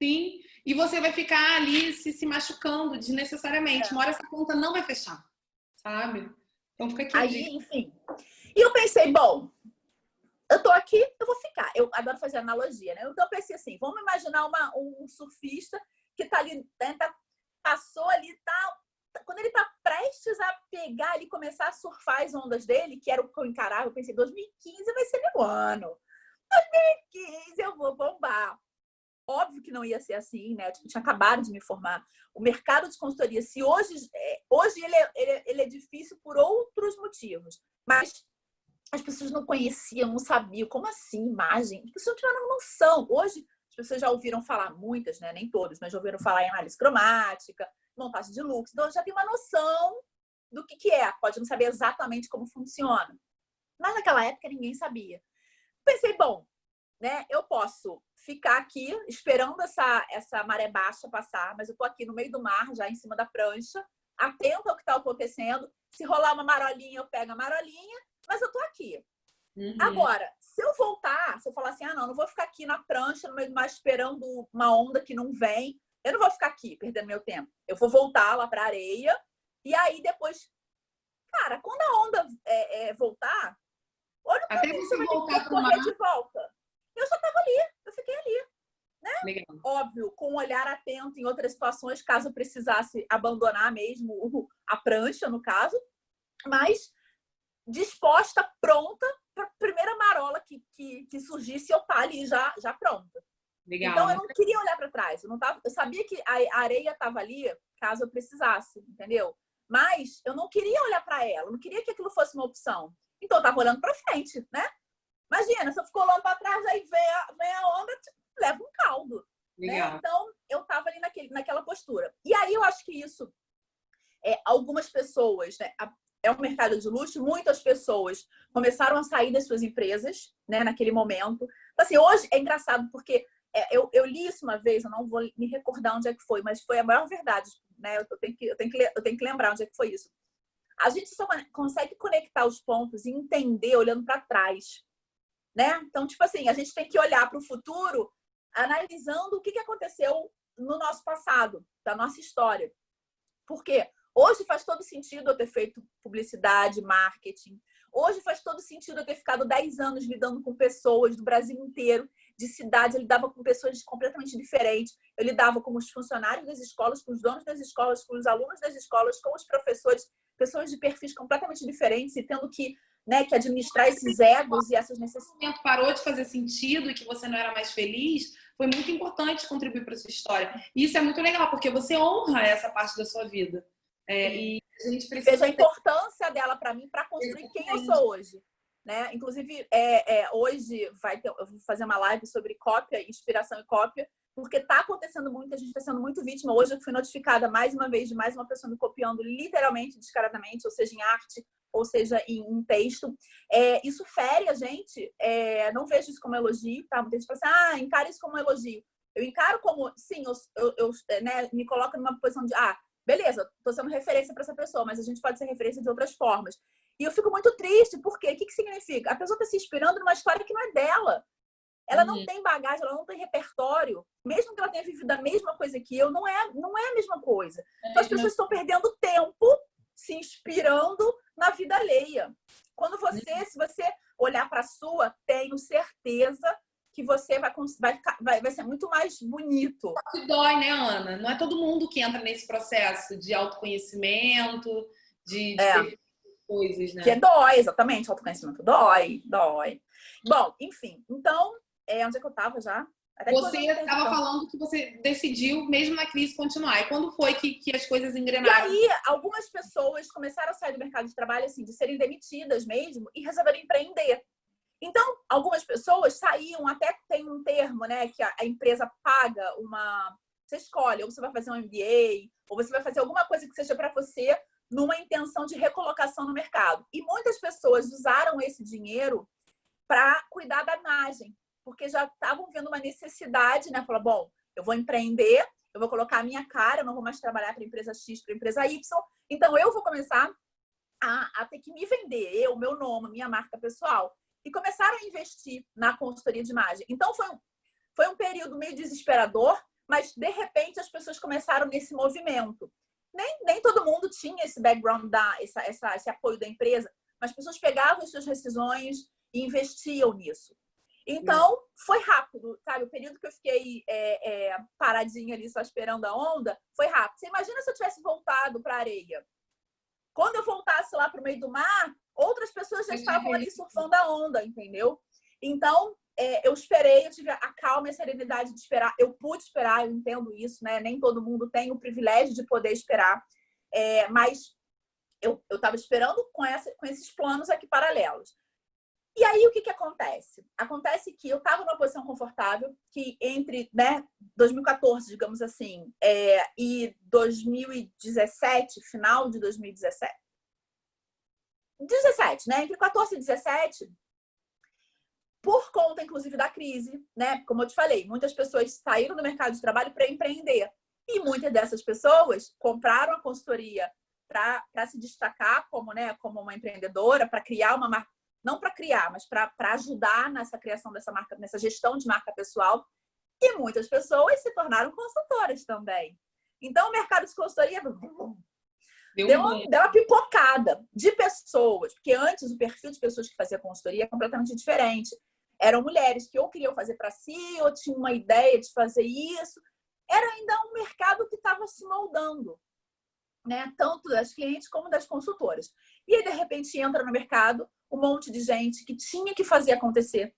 Sim, e você vai ficar ali se machucando desnecessariamente. Uma hora essa conta não vai fechar, sabe? Então fica aqui. Aí, enfim. E eu pensei, bom, eu tô aqui, eu vou ficar. Eu adoro fazer analogia, né? Então eu pensei assim, vamos imaginar um surfista que tá ali, né, passou ali e tal. Quando ele tá prestes a pegar ali, começar a surfar as ondas dele, que era o que eu encarava, eu pensei, 2015 vai ser meu ano. 2015 eu vou bombar. Óbvio que não ia ser assim, né? Tipo, eu tinha acabado de me formar. O mercado de consultoria, se hoje ele é difícil por outros motivos, mas as pessoas não conheciam, não sabiam. Como assim, imagem? As pessoas não tiveram noção. Hoje, as pessoas já ouviram falar, muitas, né? Nem todas, mas já ouviram falar em análise cromática, montagem de looks. Então, já tem uma noção do que é, pode não saber exatamente como funciona. Mas naquela época ninguém sabia. Pensei, bom, né, eu posso ficar aqui esperando essa maré baixa passar, mas eu tô aqui no meio do mar, já em cima da prancha, atenta ao que está acontecendo. Se rolar uma marolinha, eu pego a marolinha, mas eu tô aqui. Agora, se eu voltar, se eu falar assim, não vou ficar aqui na prancha, no meio do mar, esperando uma onda que não vem, eu não vou ficar aqui perdendo meu tempo. Eu vou voltar lá pra areia, e aí depois, cara, quando a onda voltar, olha o Até caminho que você você vai ter voltar que pro mar. correr de volta. Eu já tava ali, eu fiquei ali. Né? Legal. Óbvio, com um olhar atento em outras situações, caso eu precisasse abandonar mesmo a prancha, no caso, mas disposta, pronta para a primeira marola que surgisse, eu estar ali já pronta. Legal. Então, eu não queria olhar para trás. Eu sabia que a areia estava ali, caso eu precisasse, entendeu? Mas eu não queria olhar para ela, eu não queria que aquilo fosse uma opção. Então, eu estava olhando para frente, né? Imagina, se eu fico olhando para trás, aí vem a onda, tipo, leva um caldo. Né? Então, eu estava ali naquela postura. E aí, eu acho que isso, algumas pessoas, né? É um mercado de luxo, muitas pessoas começaram a sair das suas empresas, né? Naquele momento. Então, assim, hoje é engraçado, porque eu li isso uma vez, eu não vou me recordar onde é que foi, mas foi a maior verdade, né? Eu tenho que lembrar onde é que foi isso. A gente só consegue conectar os pontos e entender olhando para trás. Né? Então, tipo assim, a gente tem que olhar para o futuro analisando o que aconteceu no nosso passado, da nossa história. Porque hoje faz todo sentido eu ter feito publicidade, marketing. Hoje faz todo sentido eu ter ficado 10 anos lidando com pessoas do Brasil inteiro, de cidades. Eu lidava com pessoas completamente diferentes. Eu lidava com os funcionários das escolas, com os donos das escolas, com os alunos das escolas, com os professores, pessoas de perfis completamente diferentes e tendo que administrar esses egos e essas necessidades. O momento parou de fazer sentido e que você não era mais feliz, foi muito importante contribuir para a sua história. E isso é muito legal, porque você honra essa parte da sua vida. E a gente precisa veja a importância dela para mim, para construir quem eu sou hoje. Né? Inclusive, hoje eu vou fazer uma live sobre cópia, inspiração e cópia, porque está acontecendo muito, a gente está sendo muito vítima. Hoje eu fui notificada mais uma vez de mais uma pessoa me copiando literalmente, descaradamente, ou seja, em arte, ou seja, em texto. Isso fere a gente. Não vejo isso como elogio, tá? Muita gente fala assim, encare isso como elogio. Eu encaro como, sim, eu me coloco numa posição de, beleza, tô sendo referência para essa pessoa, mas a gente pode ser referência de outras formas. E eu fico muito triste, porque o que significa? A pessoa está se inspirando numa história que não é dela. Ela não tem bagagem, ela não tem repertório. Mesmo que ela tenha vivido a mesma coisa que eu, não é a mesma coisa. Então as pessoas estão perdendo tempo se inspirando na vida alheia. Se você olhar para a sua, tenho certeza que você vai ser muito mais bonito. Que dói, né, Ana? Não é todo mundo que entra nesse processo de autoconhecimento, de coisas, né? Que dói, exatamente. Autoconhecimento dói. Bom, enfim. Então, onde é que eu estava já? Você estava falando que você decidiu, mesmo na crise, continuar. E quando foi que as coisas engrenaram? E aí, algumas pessoas começaram a sair do mercado de trabalho, assim, de serem demitidas mesmo, e resolveram empreender. Então, algumas pessoas saíam, até tem um termo, né, que a empresa paga você escolhe, ou você vai fazer um MBA, ou você vai fazer alguma coisa que seja para você numa intenção de recolocação no mercado. E muitas pessoas usaram esse dinheiro para cuidar da imagem, porque já estavam vendo uma necessidade, né? Falaram, bom, eu vou empreender, eu vou colocar a minha cara, eu não vou mais trabalhar para a empresa X, para a empresa Y, então eu vou começar a ter que me vender, o meu nome, minha marca pessoal. E começaram a investir na consultoria de imagem. Então, foi um período meio desesperador, mas, de repente, as pessoas começaram nesse movimento. Nem todo mundo tinha esse background, esse apoio da empresa, mas as pessoas pegavam as suas decisões e investiam nisso. Então, foi rápido, sabe? O período que eu fiquei paradinha ali, só esperando a onda, foi rápido. Você imagina se eu tivesse voltado para a areia? Quando eu voltasse lá para o meio do mar, outras pessoas já estavam ali surfando a onda, entendeu? Então, eu esperei, eu tive a calma e a serenidade de esperar. Eu pude esperar, eu entendo isso, né? Nem todo mundo tem o privilégio de poder esperar. Mas eu estava esperando com esses planos aqui paralelos. E aí, o que acontece? Acontece que eu estava numa posição confortável, que entre 2014, digamos assim, e 2017, final de 2017, 17, né? Entre 14 e 17, por conta, inclusive, da crise, né? Como eu te falei, muitas pessoas saíram do mercado de trabalho para empreender. E muitas dessas pessoas compraram a consultoria para se destacar como, né, como uma empreendedora, para criar uma marca, não para criar, mas para ajudar nessa criação dessa marca, nessa gestão de marca pessoal. E muitas pessoas se tornaram consultoras também. Então, o mercado de consultoria deu uma pipocada de pessoas, porque antes o perfil de pessoas que faziam consultoria é completamente diferente. Eram mulheres que ou queriam fazer para si, ou tinham uma ideia de fazer isso. Era ainda um mercado que estava se moldando, né? Tanto das clientes como das consultoras. E aí, de repente, entra no mercado um monte de gente que tinha que fazer acontecer,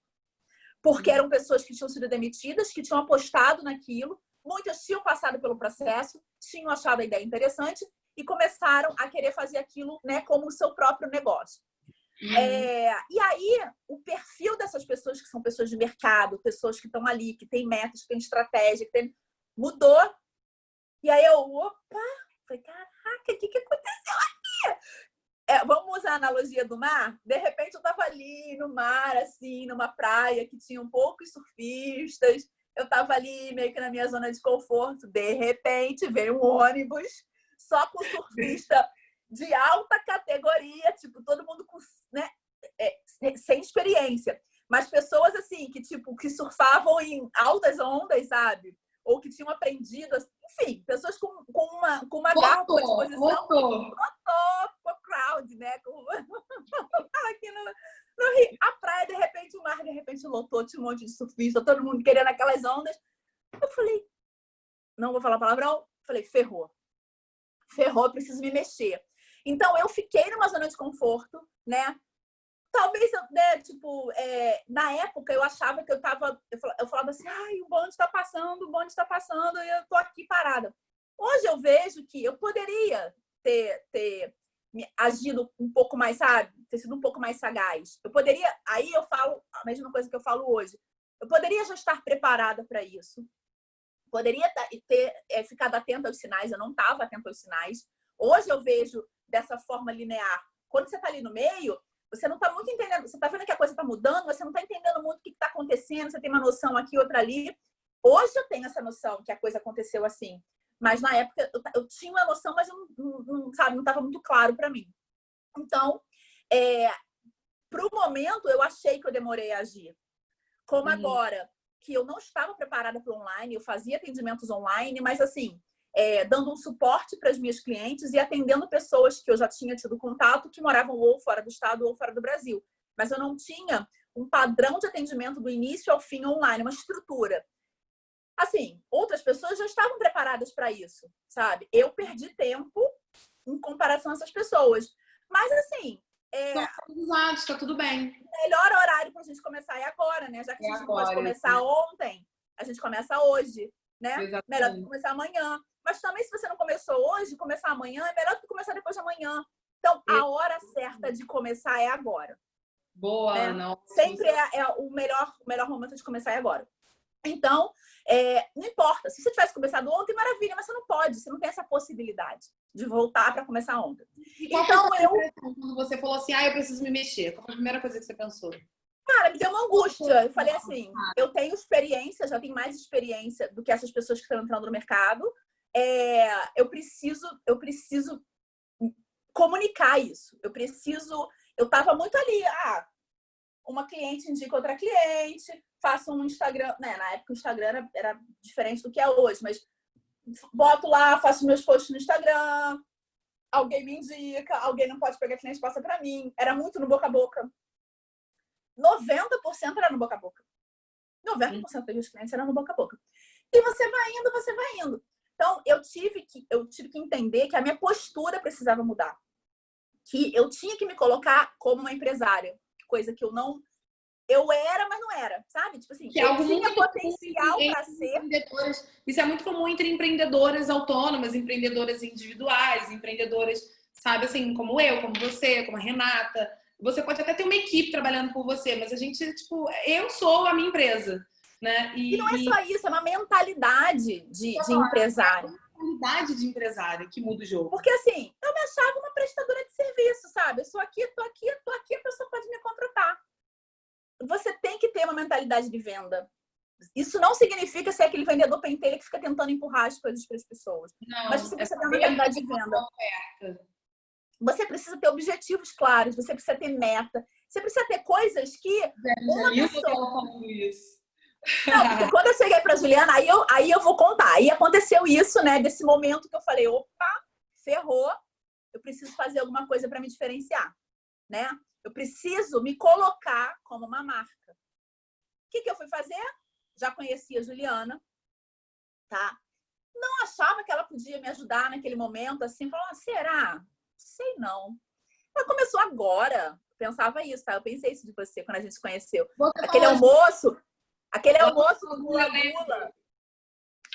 porque eram pessoas que tinham sido demitidas, que tinham apostado naquilo, muitas tinham passado pelo processo, tinham achado a ideia interessante e começaram a querer fazer aquilo, né, como o seu próprio negócio. E aí, o perfil dessas pessoas, que são pessoas de mercado, pessoas que estão ali, que têm metas, que têm estratégia, mudou. E aí eu, falei, caraca, o que aconteceu aqui? Vamos usar a analogia do mar? De repente eu tava ali no mar, assim, numa praia que tinha poucos surfistas. Eu tava ali meio que na minha zona de conforto. De repente veio um ônibus só com surfista de alta categoria, tipo, todo mundo com, né, sem experiência. Mas pessoas, assim, que, tipo, que surfavam em altas ondas, sabe? Ou que tinham aprendido, enfim, pessoas com uma garra, com uma disposição. Rotou crowd, né? Aqui no Rio. A praia, de repente, o mar, de repente, lotou, tinha um monte de surfista, todo mundo querendo aquelas ondas. Eu falei, não vou falar palavrão, falei, ferrou, preciso me mexer. Então, eu fiquei numa zona de conforto, né? Talvez, né, tipo, na época eu achava que eu falava assim, ai, o bonde está passando e eu tô aqui parada. Hoje eu vejo que eu poderia ter agido um pouco mais, sabe? Ter sido um pouco mais sagaz. Eu poderia, aí eu falo a mesma coisa que eu falo hoje. Eu poderia já estar preparada para isso. Poderia ter ficado atenta aos sinais, eu não estava atenta aos sinais. Hoje eu vejo dessa forma linear. Quando você está ali no meio, você não está muito entendendo, você está vendo que a coisa está mudando, você não está entendendo muito o que está acontecendo, você tem uma noção aqui, outra ali. Hoje eu tenho essa noção que a coisa aconteceu assim. Mas na época eu tinha uma noção, mas não estava muito claro para mim. Então, para o momento, eu achei que eu demorei a agir. Como agora, que eu não estava preparada para o online, eu fazia atendimentos online, mas assim, dando um suporte para as minhas clientes e atendendo pessoas que eu já tinha tido contato, que moravam ou fora do estado ou fora do Brasil. Mas eu não tinha um padrão de atendimento do início ao fim online, uma estrutura. Assim, outras pessoas já estavam preparadas para isso, sabe? Eu perdi tempo em comparação a essas pessoas. Mas, assim... Está tudo bem. O melhor horário para a gente começar é agora, né? Já que a gente não pode começar ontem, a gente começa hoje, né? Exatamente. Melhor do que começar amanhã. Mas também, se você não começou hoje, começar amanhã é melhor do que começar depois de amanhã. Então, a hora certa de começar é agora. Boa, Ana. Sempre o melhor momento de começar é agora. Então, não importa. Se você tivesse começado ontem, maravilha, mas você não pode, você não tem essa possibilidade de voltar para começar ontem. Então, quando você falou assim, eu preciso me mexer, qual foi a primeira coisa que você pensou? Cara, me deu uma angústia. Eu falei assim, eu tenho experiência, já tenho mais experiência do que essas pessoas que estão entrando no mercado. Eu preciso comunicar isso. Eu estava muito ali, uma cliente indica outra cliente, faço um Instagram, né? Na época o Instagram era diferente do que é hoje, mas boto lá, faço meus posts no Instagram, alguém me indica, alguém não pode pegar cliente, passa para mim. Era muito no boca a boca. 90% era no boca a boca. 90% dos clientes eram no boca a boca. E você vai indo. Então, eu tive que entender que a minha postura precisava mudar. Que eu tinha que me colocar como uma empresária. Coisa que eu era, mas não era, sabe? Tipo assim, que eu tinha potencial para ser. Isso é muito comum entre empreendedoras autônomas, empreendedoras individuais, empreendedoras, sabe, assim, como eu, como você, como a Renata. Você pode até ter uma equipe trabalhando por você, mas a gente, tipo, eu sou a minha empresa, né? E não é só isso, é uma mentalidade de empresário. mentalidade de empresário que muda o jogo. Porque, assim, eu me achava uma prestadora de serviço, sabe? Eu sou aqui, tô aqui, tô aqui, a pessoa pode me contratar. Você tem que ter uma mentalidade de venda. Isso não significa ser aquele vendedor pentelha que fica tentando empurrar as coisas para as pessoas. Não, mas você precisa ter uma mentalidade de venda. Você precisa ter objetivos claros, você precisa ter meta, você precisa ter coisas que uma pessoa... Não, porque quando eu cheguei para Juliana, aí eu vou contar. Aí aconteceu isso, né? Desse momento que eu falei, opa, ferrou, eu preciso fazer alguma coisa para me diferenciar, né? Eu preciso me colocar como uma marca. O que eu fui fazer? Já conhecia a Juliana, tá? Não achava que ela podia me ajudar naquele momento, assim, falando, será? Sei não. Ela começou agora. Pensava isso, tá? Eu pensei isso de você quando a gente se conheceu. Aquele almoço do Gula-Gula.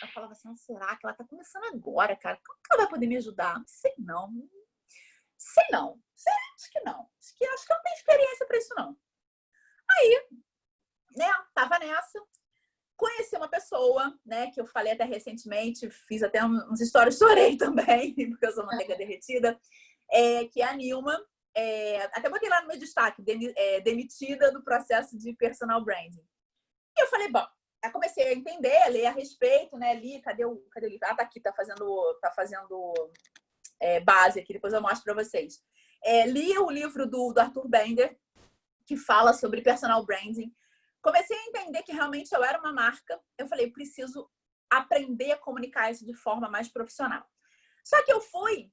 Eu falava assim, será que ela tá começando agora, cara? Como que ela vai poder me ajudar? Sei não. Sei não. Acho que não. Acho que eu não tenho experiência pra isso, não. Aí, né, tava nessa. Conheci uma pessoa, né, que eu falei até recentemente, fiz até uns stories, chorei também, porque eu sou manteiga derretida, que é a Nilma. Até botei lá no meu destaque, demitida do processo de personal branding. E eu falei, bom, aí comecei a entender, a ler a respeito, né, li, cadê o livro? Ah, tá aqui, tá fazendo base aqui, depois eu mostro pra vocês. Li o livro do Arthur Bender, que fala sobre personal branding. Comecei a entender que realmente eu era uma marca. Eu falei, preciso aprender a comunicar isso de forma mais profissional. Só que eu fui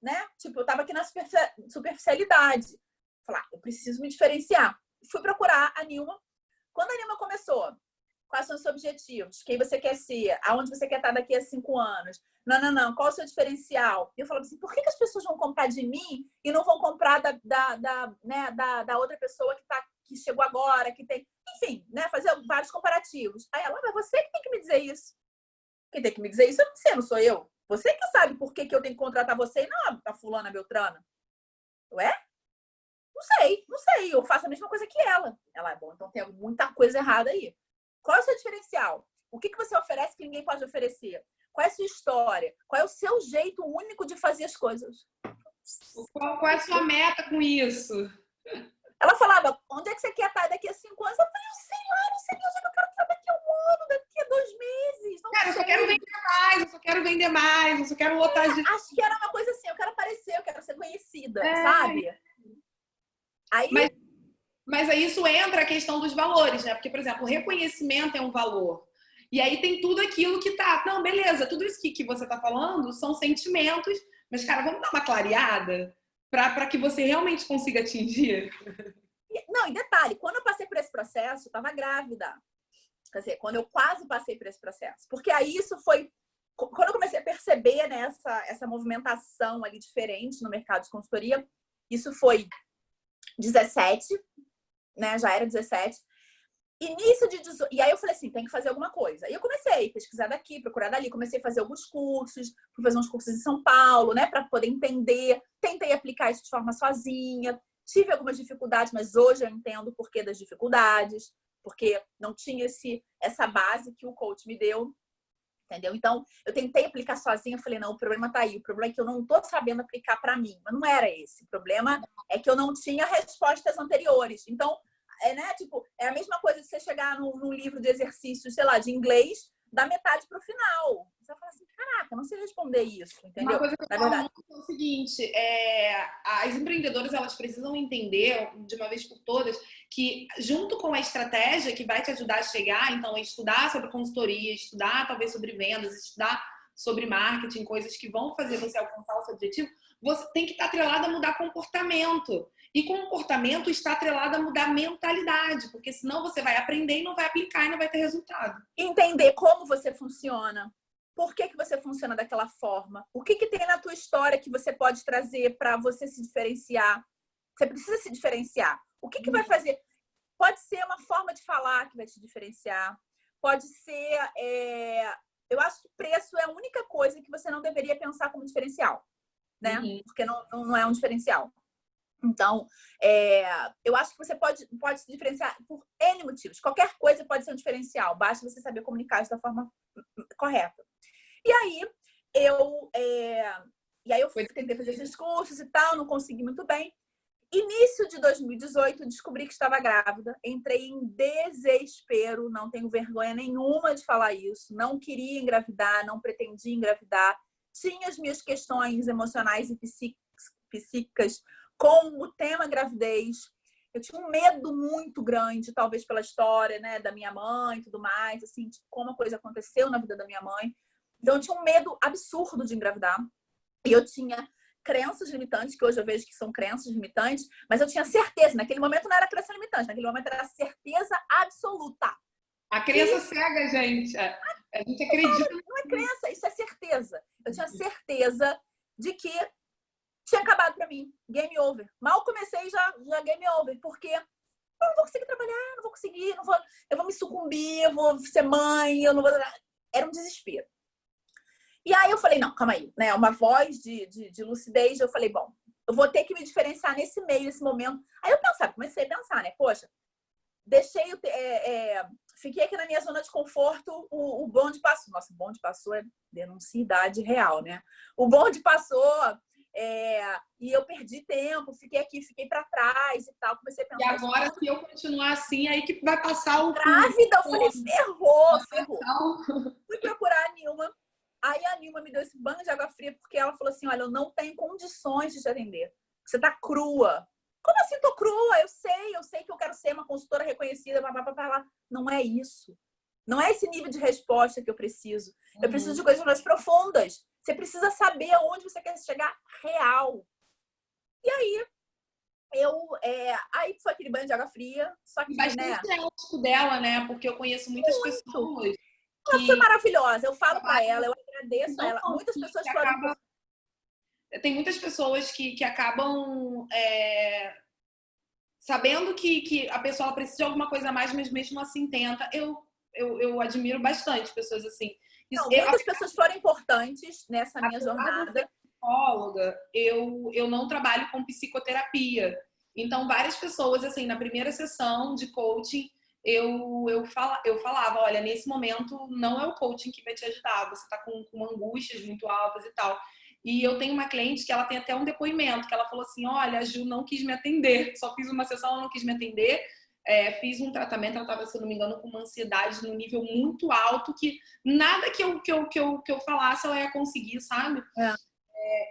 né? Tipo, eu tava aqui na superficialidade. Falar, eu preciso me diferenciar. Fui procurar a Nilma. Quando a Nilma começou, quais são os seus objetivos? Quem você quer ser? Aonde você quer estar daqui a 5 anos? Não. Qual é o seu diferencial? E eu falava assim, por que as pessoas vão comprar de mim e não vão comprar da outra pessoa que chegou agora, que tem... Enfim, né? Fazer vários comparativos. Aí ela, mas você que tem que me dizer isso. Quem tem que me dizer isso é você, não sou eu. Você que sabe por que eu tenho que contratar você e não a fulana Beltrana. Ué? Não sei. Eu faço a mesma coisa que ela. Ela, bom, então tem muita coisa errada aí. Qual é o seu diferencial? O que você oferece que ninguém pode oferecer? Qual é a sua história? Qual é o seu jeito único de fazer as coisas? Qual é a sua meta com isso? Ela falava, onde é que você quer estar daqui a 5 anos? Eu falei, eu sei lá, não sei nem onde eu quero estar daqui a 1 ano, daqui a 2 meses. Cara, eu só quero vender mais, eu só quero lotar de... Acho que era uma coisa assim, eu quero aparecer, eu quero ser conhecida, sabe? Aí... Mas aí isso entra a questão dos valores, né? Porque, por exemplo, o reconhecimento é um valor. E aí tem tudo aquilo que tá... Não, beleza, tudo isso que você tá falando são sentimentos, mas, cara, vamos dar uma clareada para que você realmente consiga atingir? Não, e detalhe, quando eu passei por esse processo, eu tava grávida. Quer dizer, quando eu quase passei por esse processo. Porque aí isso foi... Quando eu comecei a perceber, né, essa movimentação ali diferente no mercado de consultoria, isso foi 17, né? Já era 17. Início de 18. E aí eu falei assim, tem que fazer alguma coisa. E eu comecei a pesquisar daqui, procurar dali. Comecei a fazer alguns cursos. Fui fazer uns cursos em São Paulo, né? Para poder entender. Tentei aplicar isso de forma sozinha. Tive algumas dificuldades, mas hoje eu entendo o porquê das dificuldades. Porque não tinha essa base que o coach me deu. Entendeu? Então, eu tentei aplicar sozinha. Eu falei, não, o problema tá aí. O problema é que eu não tô sabendo aplicar para mim. Mas não era esse. O problema é que eu não tinha respostas anteriores. Então, né? Tipo, é a mesma coisa de você chegar num livro de exercícios, sei lá, de inglês, da metade pro final. Você vai falar assim, caraca, não sei responder isso, entendeu? Uma coisa que eu falo muito é o seguinte, as empreendedoras, elas precisam entender, de uma vez por todas, que junto com a estratégia que vai te ajudar a chegar, então, é estudar sobre consultoria, estudar talvez sobre vendas, estudar sobre marketing, coisas que vão fazer você alcançar o seu objetivo, você tem que estar atrelado a mudar comportamento. E comportamento está atrelado a mudar mentalidade, porque senão você vai aprender e não vai aplicar e não vai ter resultado. Entender como você funciona. Por que você funciona daquela forma? O que tem na tua história que você pode trazer para você se diferenciar? Você precisa se diferenciar. O que vai fazer? Pode ser uma forma de falar que vai te diferenciar. Pode ser... Eu acho que preço é a única coisa que você não deveria pensar como diferencial, né? Porque não é um diferencial. Então, eu acho que você pode se diferenciar por N motivos. Qualquer coisa pode ser um diferencial. Basta você saber comunicar isso da forma correta. E aí, E aí eu tentei fazer esses cursos e tal, não consegui muito bem. Início de 2018, descobri que estava grávida. Entrei em desespero, não tenho vergonha nenhuma de falar isso. Não queria engravidar, não pretendia engravidar. Tinha as minhas questões emocionais e psíquicas com o tema gravidez. Eu tinha um medo muito grande, talvez pela história, né, da minha mãe e tudo mais, assim, de como a coisa aconteceu na vida da minha mãe. Então, eu tinha um medo absurdo de engravidar. E eu tinha crenças limitantes, que hoje eu vejo que são crenças limitantes, mas eu tinha certeza. Naquele momento não era crença limitante, naquele momento era certeza absoluta. A crença cega, gente. A gente acredita. Não é crença, isso é certeza. Eu tinha certeza de que tinha acabado pra mim. Game over. Mal comecei, já game over. Porque eu não vou conseguir trabalhar, não vou conseguir, eu vou me sucumbir, eu vou ser mãe, eu não vou... Era um desespero. E aí eu falei, não, calma aí, né? Uma voz de lucidez, eu falei, bom, eu vou ter que me diferenciar nesse meio, nesse momento. Aí eu pensava, comecei a pensar, né? Poxa, fiquei aqui na minha zona de conforto, o bonde passou. Nossa, o bonde passou é denúncia idade real, né? O bonde passou e eu perdi tempo, fiquei aqui, fiquei para trás e tal. Comecei a pensar. E agora, se eu continuar assim, aí que vai passar o... Grávida, eu falei, ferrou. Fui procurar a Nilma. Aí a Nilma me deu esse banho de água fria, porque ela falou assim, olha, eu não tenho condições de te atender. Você tá crua. Como assim tô crua? Eu sei que eu quero ser uma consultora reconhecida, blá, blá, blá, blá. Não é isso. Não é esse nível de resposta que eu preciso. Eu preciso de coisas mais profundas. Você precisa saber aonde você quer chegar real. E aí, aí foi aquele banho de água fria, só que, bastante ético dela, né? Porque eu conheço muitas pessoas. Ela foi maravilhosa. Eu falo pra ela, eu agradeço a ela. Muitas pessoas foram... Tem muitas pessoas que acabam sabendo que a pessoa precisa de alguma coisa a mais, mas mesmo assim tenta. Eu admiro bastante pessoas assim. Muitas pessoas foram importantes nessa minha jornada. Psicóloga, eu não trabalho com psicoterapia. Então, várias pessoas, assim, na primeira sessão de coaching, eu falava, olha, nesse momento não é o coaching que vai te ajudar, você tá com angústias muito altas e tal. E eu tenho uma cliente que ela tem até um depoimento, que ela falou assim, olha, a Ju não quis me atender, só fiz uma sessão, ela não quis me atender, fiz um tratamento, ela estava, se eu não me engano, com uma ansiedade num nível muito alto, que nada que eu falasse ela ia conseguir, sabe?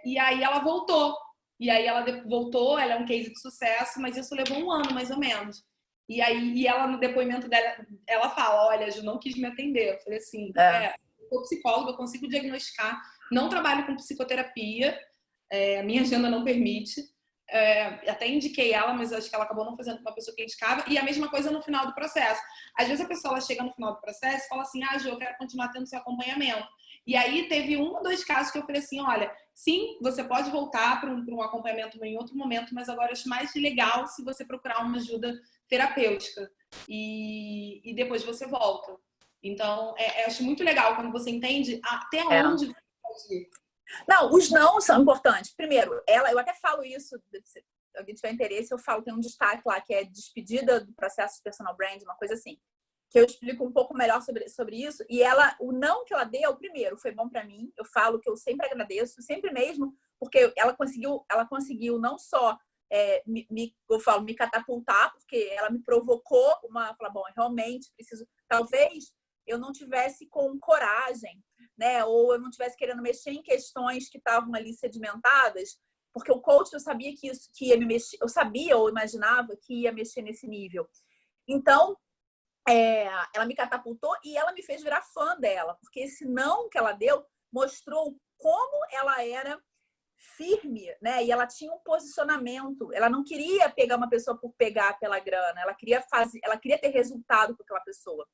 E aí ela voltou. E aí ela voltou, ela é um case de sucesso, mas isso levou um ano, mais ou menos. E aí ela, no depoimento dela, ela fala, olha, a Ju não quis me atender. Eu falei assim, eu sou psicóloga, eu consigo diagnosticar, não trabalho com psicoterapia, a minha agenda não permite. Até indiquei ela, mas acho que ela acabou não fazendo com uma pessoa que indicava. E a mesma coisa no final do processo. Às vezes a pessoa ela chega no final do processo e fala assim, Ju, eu quero continuar tendo seu acompanhamento. E aí teve 1 ou 2 casos que eu falei assim, olha, sim, você pode voltar para um acompanhamento em outro momento, mas agora eu acho mais legal se você procurar uma ajuda terapêutica. E depois você volta. Então, eu acho muito legal quando você entende até onde você pode ir. Não, os não são importantes. Primeiro, eu até falo isso, se alguém tiver interesse, eu falo, tem um destaque lá que é despedida do processo de personal brand, uma coisa assim, que eu explico um pouco melhor sobre isso. E o não que ela deu, primeiro, foi bom para mim. Eu falo que eu sempre agradeço, sempre mesmo, porque ela conseguiu não só me catapultar, porque ela me provocou falar, bom, realmente preciso, talvez eu não tivesse com coragem, né? Ou eu não tivesse querendo mexer em questões que estavam ali sedimentadas, porque o coach eu sabia que ia me mexer, eu sabia ou imaginava que ia mexer nesse nível. Então, ela me catapultou e ela me fez virar fã dela, porque esse não que ela deu mostrou como ela era firme, né? E ela tinha um posicionamento. Ela não queria pegar uma pessoa por pegar pela grana, ela queria ter resultado com aquela pessoa.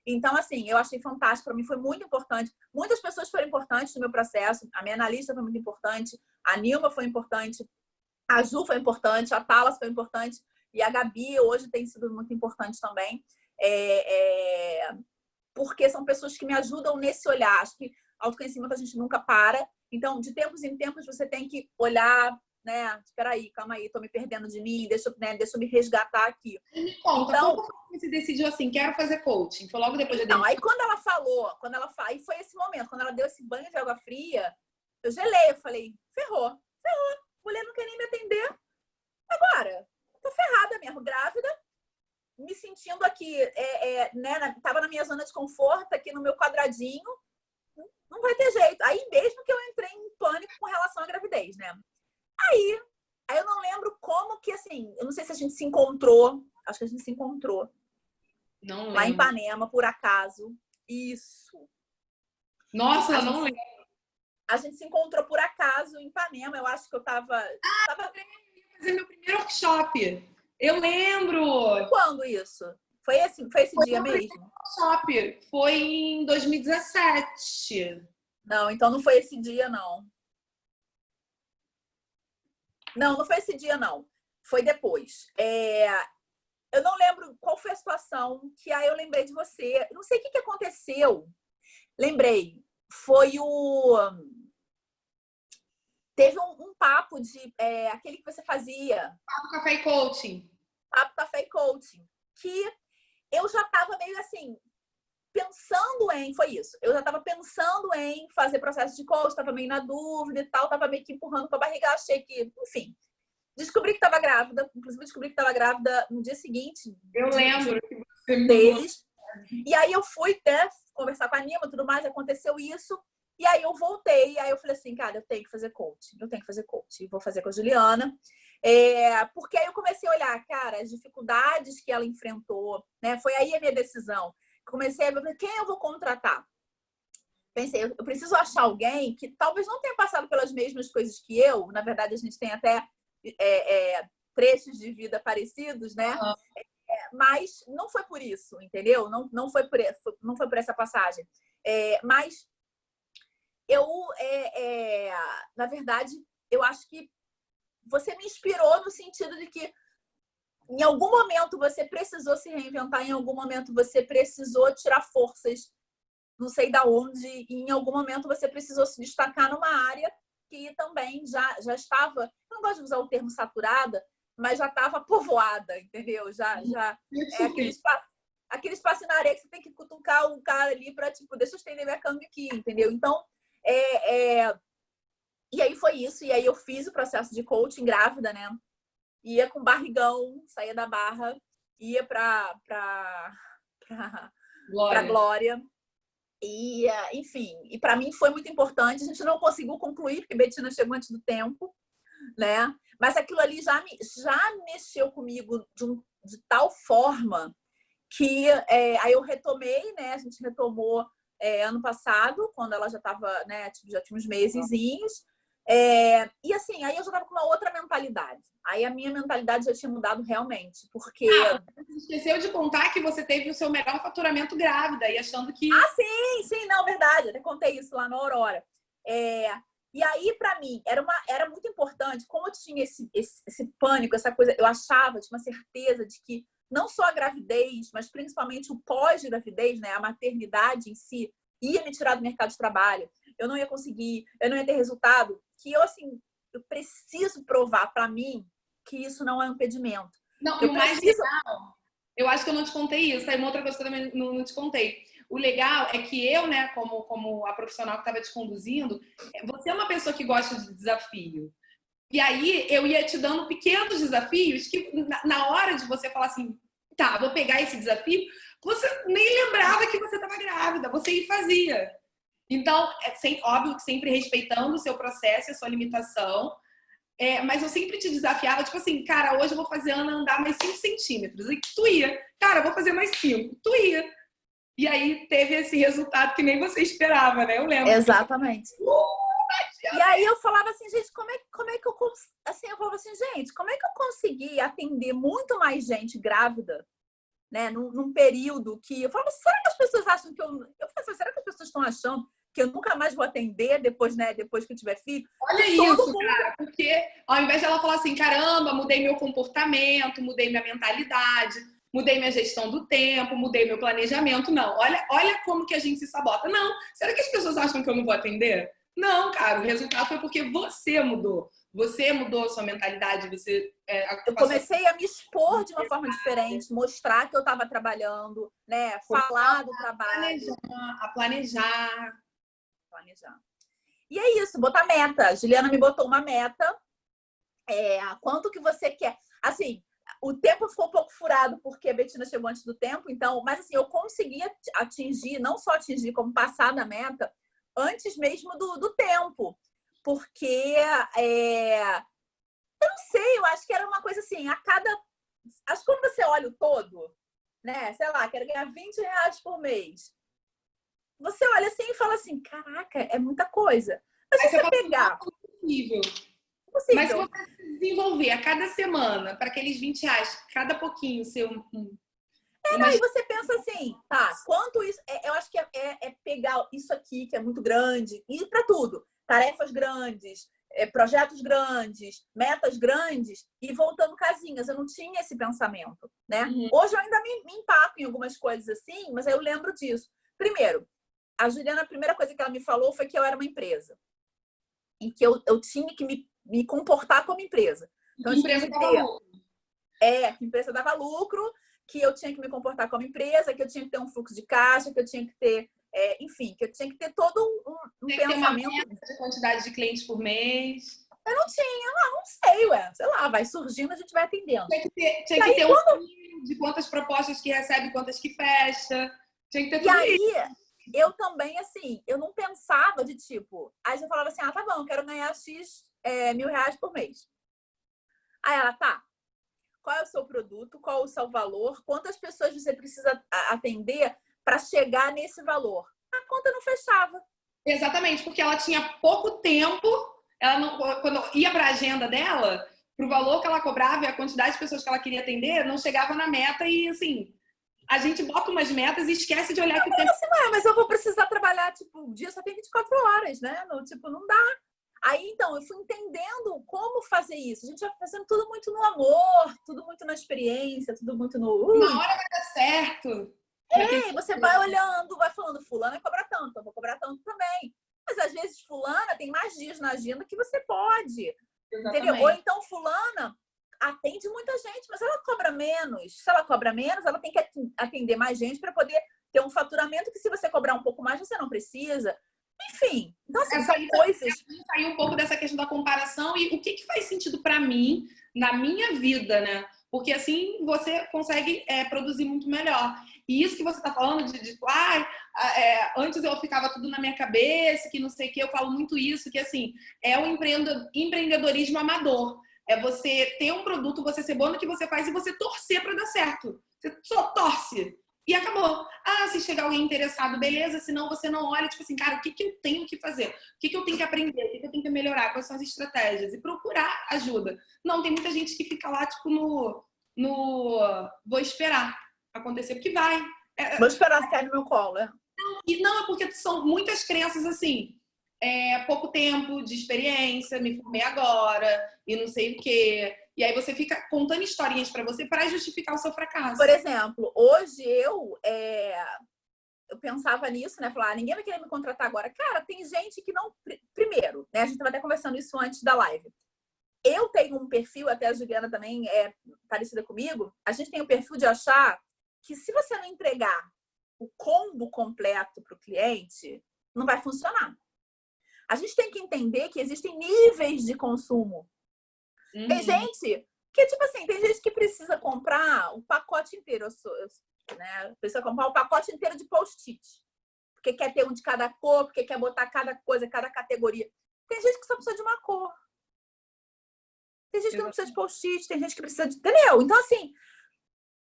Então, assim, eu achei fantástico, para mim foi muito importante. Muitas pessoas foram importantes no meu processo, a minha analista foi muito importante, a Nilma foi importante, a Ju foi importante, a Thalas foi importante e a Gabi hoje tem sido muito importante também, porque são pessoas que me ajudam nesse olhar. Acho que autoconhecimento a gente nunca para, então de tempos em tempos você tem que olhar, né? Espera aí, calma aí, tô me perdendo de mim, deixa eu me resgatar aqui. Me conta, então, como você decidiu assim, quero fazer coaching? Foi logo depois da aí quando ela falou, aí foi esse momento, quando ela deu esse banho de água fria, Eu gelei, eu falei, ferrou. Mulher não quer nem me atender. Agora, tô ferrada mesmo, grávida, me sentindo aqui, né, tava na minha zona de conforto, aqui no meu quadradinho, não vai ter jeito. Aí mesmo que eu entrei em pânico com relação à gravidez, né? Aí eu não lembro como que, assim, eu não sei se a gente se encontrou, acho que a gente se encontrou. Não lembro. Lá em Ipanema, por acaso. Isso. Nossa, eu não lembro. A gente se encontrou por acaso em Ipanema. Eu acho que eu tava... Eu ia fazer meu primeiro workshop. Eu lembro! Quando isso? Foi esse dia mesmo? Workshop. Foi em 2017. Não, então não foi esse dia, não. Não foi esse dia, não. Foi depois. Eu não lembro qual foi a situação que aí eu lembrei de você. Não sei o que aconteceu. Lembrei. Foi o... Teve um papo de... aquele que você fazia. Papo Café e Coaching. Papo Café e Coaching. Que eu já estava meio assim... pensando em... Foi isso. Eu já estava pensando em fazer processo de coaching. Estava meio na dúvida e tal. Estava meio que empurrando com a barriga. Achei que... Enfim. Descobri que estava grávida. Inclusive, descobri que estava grávida no dia seguinte. Eu lembro que você me deles. E aí eu fui, né, conversar com a Nima e tudo mais, aconteceu isso. E aí eu voltei, e aí eu falei assim, cara, eu tenho que fazer coaching. Vou fazer com a Juliana. Porque aí eu comecei a olhar, cara, as dificuldades que ela enfrentou, né? Foi aí a minha decisão. Comecei a ver quem eu vou contratar. Pensei, eu preciso achar alguém que talvez não tenha passado pelas mesmas coisas que eu. Na verdade, a gente tem até trechos de vida parecidos, né? Uhum. Mas não foi por isso, entendeu? Não foi por essa passagem. Mas eu, na verdade, eu acho que você me inspirou no sentido de que em algum momento você precisou se reinventar, em algum momento você precisou tirar forças, não sei da onde, e em algum momento você precisou se destacar numa área que também já estava, eu não gosto de usar o termo saturada, mas já estava povoada, entendeu? Já aquele espaço na areia que você tem que cutucar o cara ali para, tipo, deixa eu estender minha canga aqui, entendeu? Então, e aí foi isso. E aí eu fiz o processo de coaching grávida, né? Ia com barrigão, saía da barra, ia pra Glória. E, enfim, e para mim foi muito importante. A gente não conseguiu concluir, porque Betina chegou antes do tempo, né? Mas aquilo ali já mexeu comigo de tal forma que aí eu retomei, né? A gente retomou ano passado, quando ela já estava, né? Tipo, já tinha uns mesezinhos. E assim, aí eu já estava com uma outra mentalidade. Aí a minha mentalidade já tinha mudado realmente, porque... você esqueceu de contar que você teve o seu melhor faturamento grávida e achando que... sim, não, verdade. Até contei isso lá na Aurora. E aí, para mim, era muito importante, como eu tinha esse pânico, essa coisa, eu achava, tinha uma certeza de que não só a gravidez, mas principalmente o pós-gravidez, né, a maternidade em si, ia me tirar do mercado de trabalho. Eu não ia conseguir, eu não ia ter resultado. Que eu, assim, eu preciso provar para mim que isso não é um impedimento. Não, e o mais legal, eu acho que eu não te contei isso, aí uma outra coisa que eu também não te contei. O legal é que eu, né, como a profissional que estava te conduzindo, você é uma pessoa que gosta de desafio. E aí eu ia te dando pequenos desafios que na hora de você falar assim, tá, vou pegar esse desafio, você nem lembrava que você estava grávida, você ia e fazia. Então, óbvio que sempre respeitando o seu processo e a sua limitação, mas eu sempre te desafiava, tipo assim, cara, hoje eu vou fazer a Ana andar mais 5 centímetros. E tu ia. Cara, eu vou fazer mais 5. Tu ia. E aí teve esse resultado que nem você esperava, né? Eu lembro. Exatamente. E aí eu falava assim, gente, como é que eu assim, eu falava assim, gente, como é que eu consegui atender muito mais gente grávida, né, num período que eu falava, será que as pessoas acham que eu falei assim, será que as pessoas estão achando que eu nunca mais vou atender depois, né, depois que eu tiver filho? Olha isso, cara, porque ao invés dela falar assim, caramba, mudei meu comportamento, mudei minha mentalidade, mudei minha gestão do tempo, mudei meu planejamento, não. Olha como que a gente se sabota. Não, será que as pessoas acham que eu não vou atender? Não, cara, o resultado foi porque você mudou. Você mudou a sua mentalidade, eu comecei a me expor de uma forma diferente, mostrar que eu estava trabalhando, né? Falar do trabalho. A planejar. E é isso, botar meta. A Juliana me botou uma meta. Quanto que você quer? Assim, o tempo ficou um pouco furado porque a Betina chegou antes do tempo, então, mas assim, eu conseguia atingir, não só atingir, como passar da meta antes mesmo do tempo. Porque eu não sei, eu acho que era uma coisa assim, acho que quando você olha o todo, né? Sei lá, quero ganhar R$ 20 por mês. Você olha assim e fala assim, caraca, é muita coisa. Mas Aí se você você fala assim, pegar, não, é possível. Mas se possível. você se desenvolver a cada semana, para aqueles R$ 20, cada pouquinho, ser uma. Aí você pensa assim, tá, quanto isso. Eu acho que é pegar isso aqui, que é muito grande, e ir para tudo. Tarefas grandes, projetos grandes, metas grandes, e voltando casinhas. Eu não tinha esse pensamento, né? Uhum. Hoje eu ainda me empaco em algumas coisas assim, mas eu lembro disso. Primeiro, a Juliana, a primeira coisa que ela me falou foi que eu era uma empresa. E que eu tinha que me comportar como empresa. Então, Que eu tinha empresa que dava ter. lucro. Que a empresa dava lucro, que eu tinha que me comportar como empresa, que eu tinha que ter um fluxo de caixa, que eu tinha que ter, enfim, que eu tinha que ter todo um Tem que ter uma pensamento. meta de quantidade de clientes por mês. Eu não tinha, não sei, sei lá, vai surgindo, a gente vai atendendo. Tinha que ter um funil de quantas propostas que recebe, quantas que fecha. Tinha que ter tudo isso. E aí, eu também, assim, eu não pensava de tipo, aí eu falava assim, tá bom, eu quero ganhar X R$ 1.000 por mês. Aí ela, tá, qual é o seu produto, qual é o seu valor, quantas pessoas você precisa atender para chegar nesse valor. A conta não fechava. Exatamente, porque ela tinha pouco tempo, ela não, quando ia para a agenda dela, para o valor que ela cobrava e a quantidade de pessoas que ela queria atender, não chegava na meta e assim, a gente bota umas metas e esquece de olhar que o tempo. Assim, mas eu vou precisar trabalhar, tipo, o dia só tem 24 horas, né? Tipo, não dá. Aí, então, eu fui entendendo como fazer isso. A gente vai fazendo tudo muito no amor, tudo muito na experiência, tudo muito no... Uma hora vai dar certo. E você vai olhando, vai falando, fulana cobra tanto, eu vou cobrar tanto também. Mas às vezes fulana tem mais dias na agenda que você pode. Exatamente. Entendeu? Ou então fulana atende muita gente, mas ela cobra menos. Se ela cobra menos, ela tem que atender mais gente para poder ter um faturamento que se você cobrar um pouco mais, você não precisa. Enfim, então assim, são coisas... Sair um pouco dessa questão da comparação e o que faz sentido para mim, na minha vida, né? Porque assim você consegue produzir muito melhor. E isso que você está falando antes eu ficava tudo na minha cabeça, que não sei o que, eu falo muito isso, que assim, é o empreendedorismo amador. É você ter um produto, você ser bom no que você faz e você torcer para dar certo. Você só torce. E acabou. Se chegar alguém interessado, beleza. Senão você não olha, tipo assim, cara, o que eu tenho que fazer? O que eu tenho que aprender? O que eu tenho que melhorar? Quais são as estratégias? E procurar ajuda. Não, tem muita gente que fica lá, tipo, vou esperar acontecer, porque vai. Vou esperar cair no meu colo, E não, é porque são muitas crenças assim. Pouco tempo de experiência, me formei agora, e não sei o quê. E aí você fica contando historinhas para você para justificar o seu fracasso. Por exemplo, hoje eu pensava nisso, né? Falar, ninguém vai querer me contratar agora. Cara, tem gente que não... Primeiro, né? A gente estava até conversando isso antes da live. Eu tenho um perfil, até a Juliana também é parecida comigo, a gente tem um perfil de achar que se você não entregar o combo completo para o cliente, não vai funcionar. A gente tem que entender que existem níveis de consumo. Tem gente que, tipo assim, tem gente que precisa comprar o pacote inteiro. Precisa comprar o pacote inteiro de post-it. Porque quer ter um de cada cor, porque quer botar cada coisa, cada categoria. Tem gente que só precisa de uma cor. Tem gente que não precisa de post-it, tem gente que precisa de... Entendeu? Então, assim,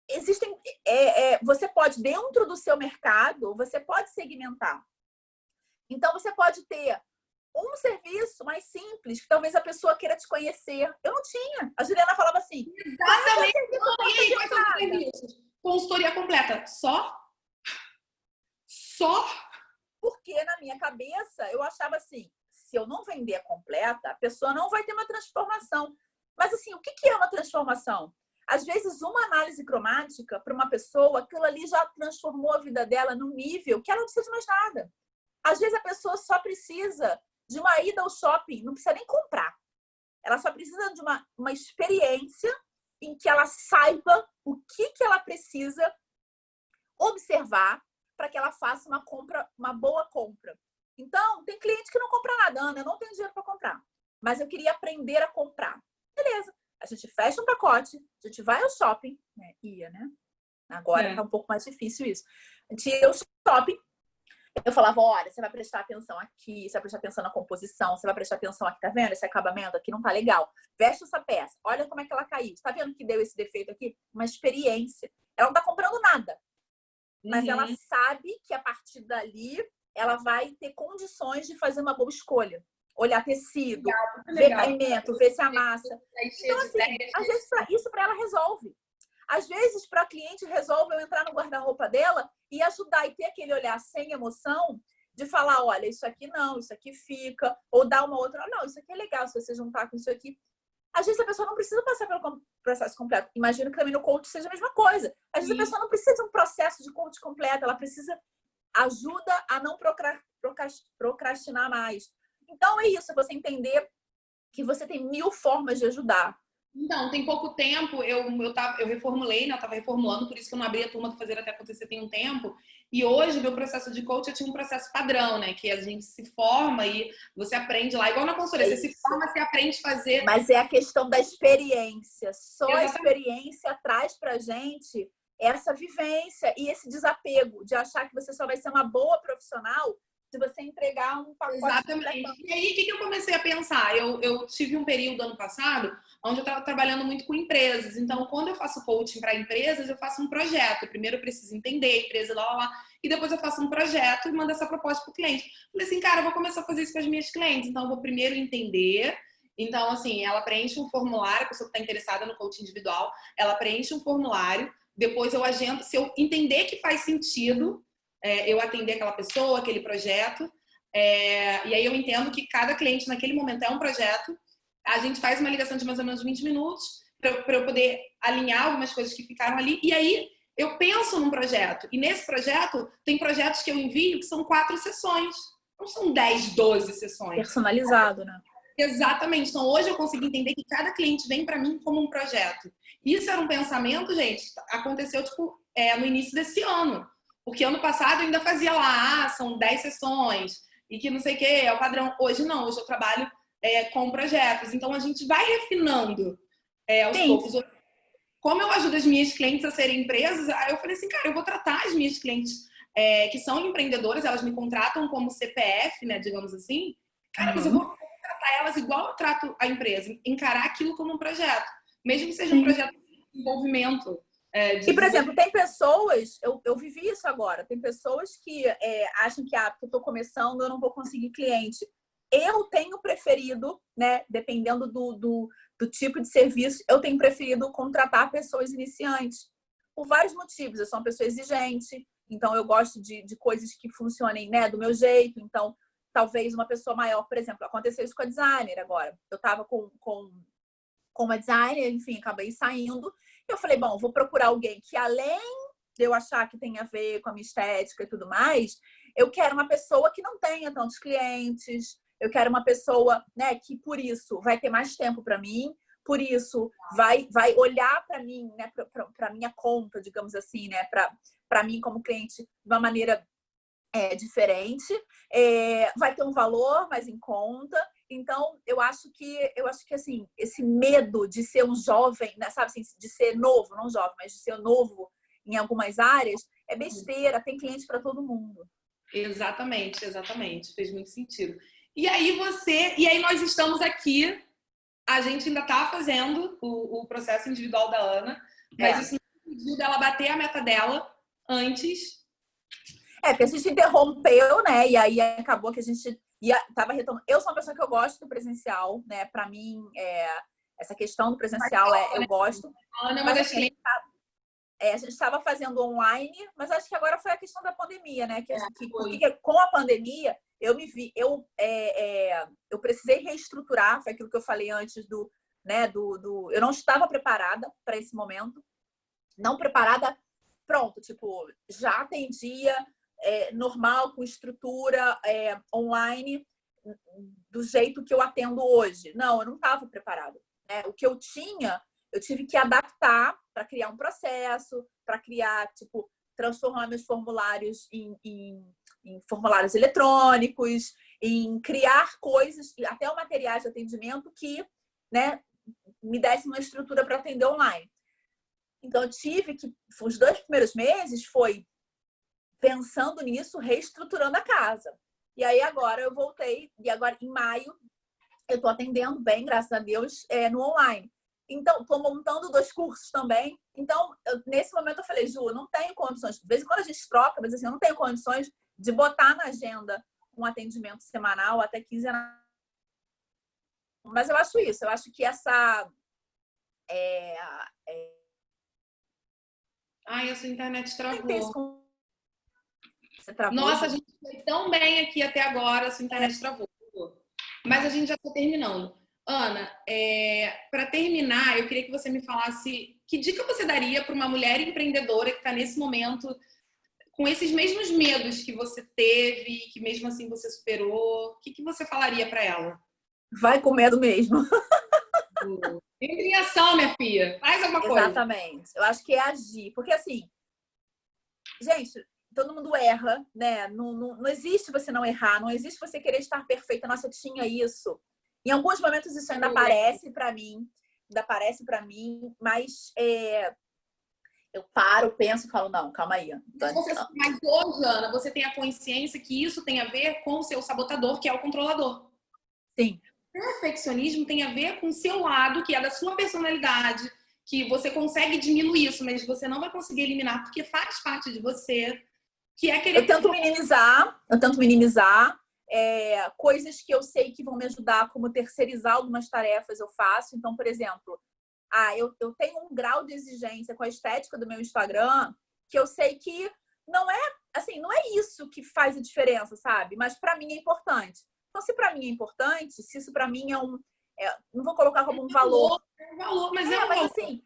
existem... você pode, dentro do seu mercado, você pode segmentar. Então, você pode ter um serviço mais simples, que talvez a pessoa queira te conhecer. Eu não tinha. A Juliana falava assim... Exatamente. E aí, quais são os serviços? Consultoria completa. Só? Porque na minha cabeça, eu achava assim, se eu não vender a completa, a pessoa não vai ter uma transformação. Mas assim, o que é uma transformação? Às vezes, uma análise cromática para uma pessoa, aquilo ali já transformou a vida dela num nível que ela não precisa de mais nada. Às vezes, a pessoa só precisa de uma ida ao shopping, não precisa nem comprar. Ela só precisa de uma experiência em que ela saiba o que ela precisa observar para que ela faça uma boa compra. Então, tem cliente que não compra nada. Ana, eu não tenho dinheiro para comprar, mas eu queria aprender a comprar. Beleza. A gente fecha um pacote, a gente vai ao shopping, né? Ia, né? Agora tá um pouco mais difícil isso. A gente ia ao shopping, eu falava, olha, você vai prestar atenção aqui, você vai prestar atenção na composição, você vai prestar atenção aqui, tá vendo? Esse acabamento aqui não tá legal. Veste essa peça, olha como é que ela caiu. Tá vendo que deu esse defeito aqui? Uma experiência. Ela não tá comprando nada, mas ela sabe que a partir dali ela vai ter condições de fazer uma boa escolha. Olhar tecido, ver caimento, ver se amassa. Então, assim, às vezes isso para ela resolve. Às vezes, para a cliente, resolve eu entrar no guarda-roupa dela e ajudar e ter aquele olhar sem emoção de falar, olha, isso aqui não, isso aqui fica, ou dar uma outra, não, isso aqui é legal se você juntar com isso aqui. Às vezes a pessoa não precisa passar pelo processo completo. Imagino que também no coach seja a mesma coisa. Às vezes a pessoa não precisa de um processo de coach completo, ela precisa ajuda a não procrastinar mais. Então é isso, é você entender que você tem 1000 formas de ajudar. Então, tem pouco tempo, eu reformulei, né? Eu tava reformulando, por isso que eu não abri a turma do Fazer Até Acontecer tem um tempo. E hoje, meu processo de coach, eu tinha um processo padrão, né? Que a gente se forma e você aprende lá. Igual na consultoria, você se forma, você aprende a fazer. Mas é a questão da experiência. Só a experiência traz pra gente essa vivência e esse desapego de achar que você só vai ser uma boa profissional se você entregar um pacote. Exatamente. E aí, o que eu comecei a pensar? Eu tive um período ano passado onde eu estava trabalhando muito com empresas. Então, quando eu faço coaching para empresas, eu faço um projeto. Primeiro eu preciso entender a empresa, lá, e depois eu faço um projeto e mando essa proposta para o cliente. Falei assim, cara, eu vou começar a fazer isso com as minhas clientes. Então, eu vou primeiro entender. Então, assim, ela preenche um formulário, a pessoa que está interessada no coaching individual, ela preenche um formulário, depois eu agendo, se eu entender que faz sentido, eu atender aquela pessoa, aquele projeto, e aí eu entendo que cada cliente naquele momento é um projeto, a gente faz uma ligação de mais ou menos 20 minutos para eu poder alinhar algumas coisas que ficaram ali, e aí eu penso num projeto, e nesse projeto tem projetos que eu envio que são 4 sessões, não são 10, 12 sessões. Personalizado, né? Exatamente. Então, hoje eu consegui entender que cada cliente vem para mim como um projeto. Isso era um pensamento, gente, aconteceu tipo no início desse ano. Porque ano passado eu ainda fazia lá, são 10 sessões, e que não sei o que, é o padrão. Hoje não, hoje eu trabalho com projetos. Então, a gente vai refinando aos poucos. Como eu ajudo as minhas clientes a serem empresas, aí eu falei assim, cara, eu vou tratar as minhas clientes que são empreendedoras, elas me contratam como CPF, né, digamos assim. Cara, mas eu vou tratar elas igual eu trato a empresa, encarar aquilo como um projeto, mesmo que seja um projeto de desenvolvimento. E, por exemplo, tem pessoas, eu vivi isso agora, tem pessoas que acham que, porque eu tô começando, eu não vou conseguir cliente. Eu tenho preferido, né, dependendo do tipo de serviço, eu tenho preferido contratar pessoas iniciantes. Por vários motivos. Eu sou uma pessoa exigente, então eu gosto de coisas que funcionem, né, do meu jeito. Então, talvez uma pessoa maior, por exemplo, aconteceu isso com a designer agora. Eu tava com uma designer, enfim, acabei saindo. Eu falei, bom, vou procurar alguém que, além de eu achar que tem a ver com a minha estética e tudo mais, eu quero uma pessoa que não tenha tantos clientes, eu quero uma pessoa, né, que por isso vai ter mais tempo para mim, por isso vai olhar para mim, né, para minha conta, digamos assim, né, para mim como cliente de uma maneira diferente, vai ter um valor mais em conta. Então, eu acho que assim, esse medo de ser um jovem, né, sabe assim, de ser novo, não jovem, mas de ser novo em algumas áreas, é besteira, tem cliente para todo mundo. Exatamente, fez muito sentido. E aí nós estamos aqui, a gente ainda está fazendo o processo individual da Ana, mas isso não impediu dela bater a meta dela antes. Porque a gente interrompeu, né? E aí acabou que a gente tava retomando. Eu sou uma pessoa que eu gosto do presencial, né? Para mim, essa questão do presencial eu gosto. Ana é uma das clientes. A gente estava fazendo online, mas acho que agora foi a questão da pandemia, né? Porque com a pandemia eu me vi, eu precisei reestruturar, foi aquilo que eu falei antes eu não estava preparada para esse momento, não preparada, pronto, tipo, já atendia normal, com estrutura online, do jeito que eu atendo hoje. Não, eu não estava preparada. Né? O que eu tinha, eu tive que adaptar para criar um processo, para criar, tipo, transformar meus formulários em formulários eletrônicos, em criar coisas, até o material de atendimento que, né, me desse uma estrutura para atender online. Então, eu tive que, os 2 primeiros meses foi pensando nisso, reestruturando a casa. E aí agora eu voltei, e agora em maio eu estou atendendo bem, graças a Deus, no online. Então, estou montando 2 cursos também. Então, nesse momento eu falei, Ju, não tenho condições. De vez em quando a gente troca, mas assim, eu não tenho condições de botar na agenda um atendimento semanal até quinzenal. Mas eu acho isso, eu acho que essa... Ai, a sua internet travou. Você travou? Nossa, a gente foi tão bem aqui até agora, a sua internet travou. Mas a gente já está terminando. Ana, para terminar, eu queria que você me falasse que dica você daria para uma mulher empreendedora que está nesse momento com esses mesmos medos que você teve, que mesmo assim você superou. O que você falaria para ela? Vai com medo mesmo. Entra em ação, minha filha. Faz alguma coisa. Exatamente. Eu acho que é agir. Porque assim, gente, todo mundo erra, né? Não existe você não errar, não existe você querer estar perfeita. Nossa, eu tinha isso. Em alguns momentos isso ainda aparece para mim, mas eu paro, penso e falo, não, calma aí. Mas hoje, Ana, você tem a consciência que isso tem a ver com o seu sabotador, que é o controlador. Sim. Perfeccionismo tem a ver com o seu lado, que é da sua personalidade, que você consegue diminuir isso, mas você não vai conseguir eliminar, porque faz parte de você, que é querer... Eu tento minimizar coisas que eu sei que vão me ajudar, como terceirizar algumas tarefas eu faço. Então, por exemplo, eu tenho um grau de exigência com a estética do meu Instagram que eu sei que não é isso que faz a diferença, sabe? Mas para mim é importante. Então, se para mim é importante, se isso para mim não vou colocar como um valor. É um valor, mas assim,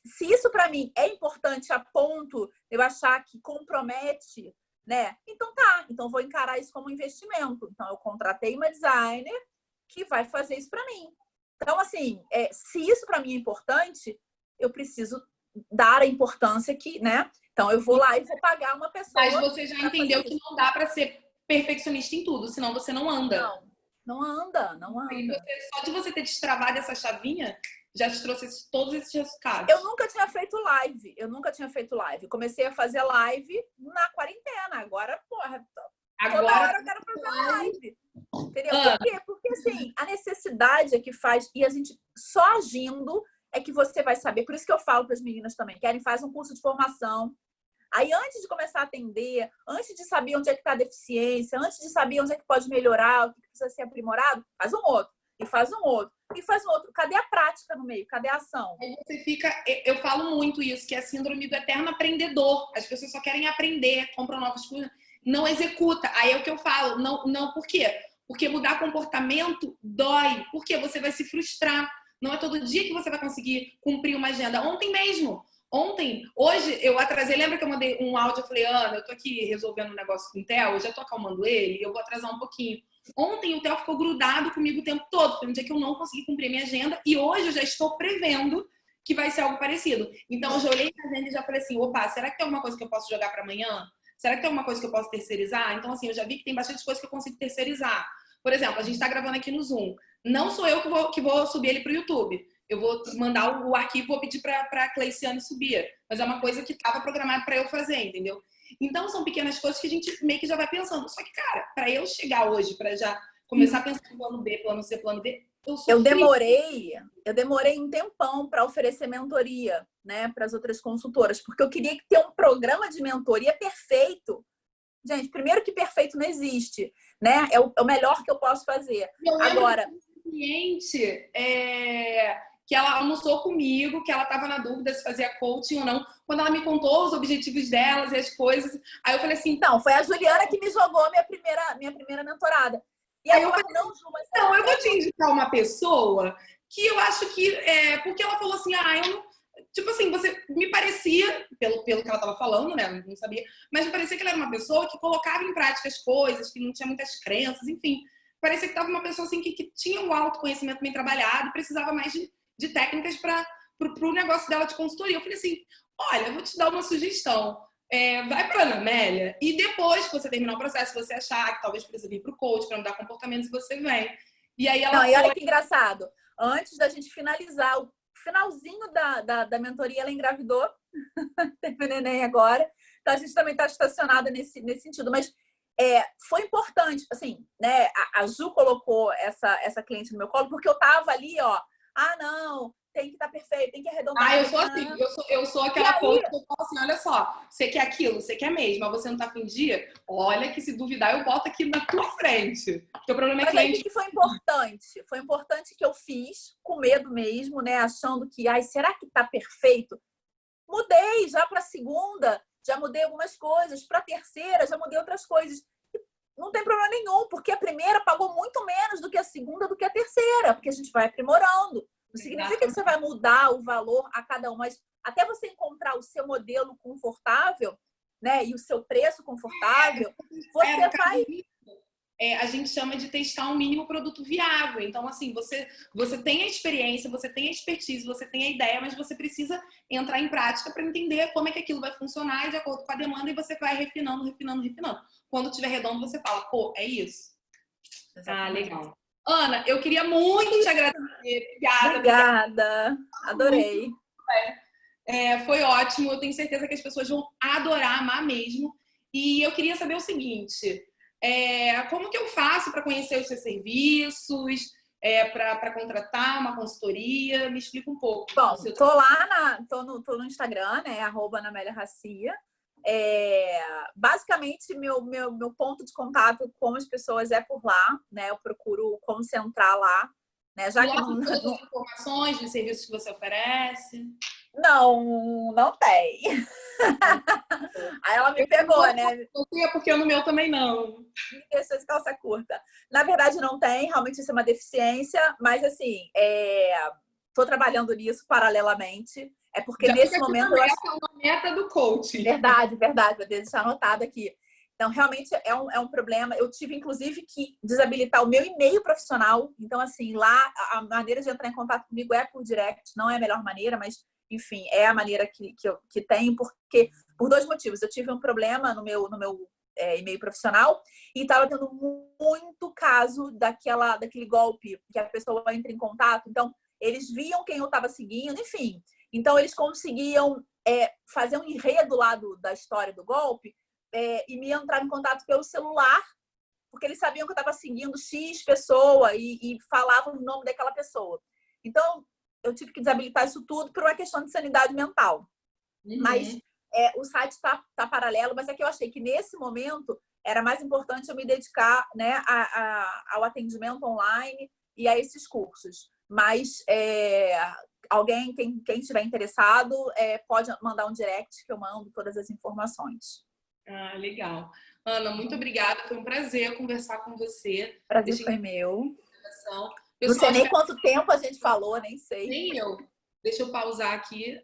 se isso para mim é importante a ponto de eu achar que compromete, né? Então tá, então vou encarar isso como um investimento. Então eu contratei uma designer que vai fazer isso para mim. Então assim, se isso para mim é importante, eu preciso dar a importância que, né? Então eu vou lá e vou pagar uma pessoa. Mas você já entendeu que não dá para ser perfeccionista em tudo, senão você não anda. Não anda. Só de você ter destravado essa chavinha, já te trouxe todos esses resultados. Eu nunca tinha feito live. Comecei a fazer live na quarentena. Agora, porra, toda hora eu quero fazer live. Entendeu? Por quê? Porque, assim, a necessidade é que faz... E a gente só agindo é que você vai saber. Por isso que eu falo para as meninas também. Querem fazer um curso de formação. Aí, antes de começar a atender, antes de saber onde é que está a deficiência, antes de saber onde é que pode melhorar, o que precisa ser aprimorado, faz um outro. E faz um outro. E faz um outro. Cadê a prática no meio? Cadê a ação? Aí você fica... Eu falo muito isso, que é a síndrome do eterno aprendedor. As pessoas só querem aprender, compram novas coisas, não executa. Aí é o que eu falo. Não, por quê? Porque mudar comportamento dói. Porque você vai se frustrar. Não é todo dia que você vai conseguir cumprir uma agenda. Hoje eu atrasei, lembra que eu mandei um áudio, eu falei, Ana, eu tô aqui resolvendo um negócio com o Theo, eu já tô acalmando ele, eu vou atrasar um pouquinho. Ontem o Theo ficou grudado comigo o tempo todo, foi um dia que eu não consegui cumprir minha agenda, e hoje eu já estou prevendo que vai ser algo parecido. Então eu já olhei na agenda e já falei assim, opa, será que tem alguma coisa que eu posso jogar para amanhã? Será que tem alguma coisa que eu posso terceirizar? Então assim, eu já vi que tem bastante coisa que eu consigo terceirizar. Por exemplo, a gente tá gravando aqui no Zoom. Não sou eu que vou subir ele pro YouTube. Eu vou mandar o arquivo, vou pedir para a Cleiciane subir. Mas é uma coisa que estava programada para eu fazer, entendeu? Então, são pequenas coisas que a gente meio que já vai pensando. Só que, cara, para eu chegar hoje, para já começar a pensar em plano B, plano C, plano D, eu demorei um tempão para oferecer mentoria, né, para as outras consultoras, porque eu queria ter um programa de mentoria perfeito. Gente, primeiro que perfeito não existe, né? É o melhor que eu posso fazer. Agora, cliente que ela almoçou comigo, que ela estava na dúvida se fazia coaching ou não. Quando ela me contou os objetivos delas e as coisas, aí eu falei assim... Não, foi a Juliana que me jogou a minha primeira mentorada. E aí eu falei, não, eu vou te indicar uma pessoa que eu acho que... porque ela falou assim, eu não... Tipo assim, você me parecia, pelo que ela estava falando, né? Não sabia, mas me parecia que ela era uma pessoa que colocava em prática as coisas, que não tinha muitas crenças, enfim. Parecia que estava uma pessoa assim que tinha um autoconhecimento bem trabalhado e precisava mais de técnicas para o negócio dela de consultoria. Eu falei assim, olha, eu vou te dar uma sugestão. vai para a Ana Amélia e depois que você terminar o processo, você achar que talvez precisa vir para o coach para mudar comportamentos, você vem. E aí ela Não, e olha que engraçado. Antes da gente finalizar, o finalzinho da mentoria, ela engravidou. Teve neném agora. Então, a gente também está estacionada nesse sentido. Mas foi importante, assim, né? A Ju colocou essa cliente no meu colo, porque eu tava ali, ó. Ah, não, tem que estar perfeito, tem que arredondar. Eu sou assim, eu sou aquela coach que eu falo assim, olha só, você quer aquilo, você quer mesmo, mas você não tá afim de ir? Olha que se duvidar, eu boto aqui na tua frente. Porque o problema é Mas cliente... aí, o que foi importante? Foi importante que eu fiz, com medo mesmo, né? Achando que, ai, será que tá perfeito? Mudei já para a segunda, já mudei algumas coisas. Para a terceira, já mudei outras coisas. Não tem problema nenhum, porque a primeira pagou muito menos do que a segunda, do que a terceira, porque a gente vai aprimorando. Não significa que você vai mudar o valor a cada um, mas até você encontrar o seu modelo confortável, né, e o seu preço confortável, você vai... a gente chama de testar um mínimo produto viável. Então, assim, você tem a experiência, você tem a expertise, você tem a ideia, mas você precisa entrar em prática para entender como é que aquilo vai funcionar e de acordo com a demanda, e você vai refinando, refinando, refinando. Quando estiver redondo, você fala, pô, é isso. Exatamente. Legal. Ana, eu queria muito te agradecer. Obrigada. Adorei. Foi ótimo. Eu tenho certeza que as pessoas vão adorar, amar mesmo. E eu queria saber o seguinte: como que eu faço para conhecer os seus serviços, para contratar uma consultoria? Me explica um pouco. Bom, tô no Instagram, né? @AnaMeliaRacia. Basicamente, meu ponto de contato com as pessoas é por lá, né? Eu procuro concentrar lá, né? Já que não todas as informações dos serviços que você oferece? Não tem. Aí ela me pegou, né? Não sei, porque no meu também não. Me deixou de calça curta. Na verdade, não tem, realmente isso é uma deficiência, mas assim, tô trabalhando nisso paralelamente. É porque já nesse momento eu acho que é uma meta do coaching. Verdade, vou deixar anotado aqui. Então, realmente é um problema. Eu tive, inclusive, que desabilitar o meu e-mail profissional. Então, assim, lá a maneira de entrar em contato comigo é por direct. Não é a melhor maneira, mas, enfim, é a maneira que tem, porque por dois motivos. Eu tive um problema no meu e-mail profissional e estava tendo muito caso daquele golpe que a pessoa entra em contato. Então, eles viam quem eu estava seguindo, enfim. Então, eles conseguiam fazer um enredo lá da história do golpe e me entrar em contato pelo celular, porque eles sabiam que eu estava seguindo X pessoa e falavam o nome daquela pessoa. Então, eu tive que desabilitar isso tudo por uma questão de sanidade mental. Mas o site está paralelo, mas é que eu achei que nesse momento era mais importante eu me dedicar, né, ao atendimento online e a esses cursos. Mas alguém, quem estiver interessado, pode mandar um direct que eu mando todas as informações. Legal. Ana, muito obrigada. Foi um prazer conversar com você. Prazer foi meu. Pessoal, não sei nem quanto tempo a gente falou, nem sei. Nem eu. Deixa eu pausar aqui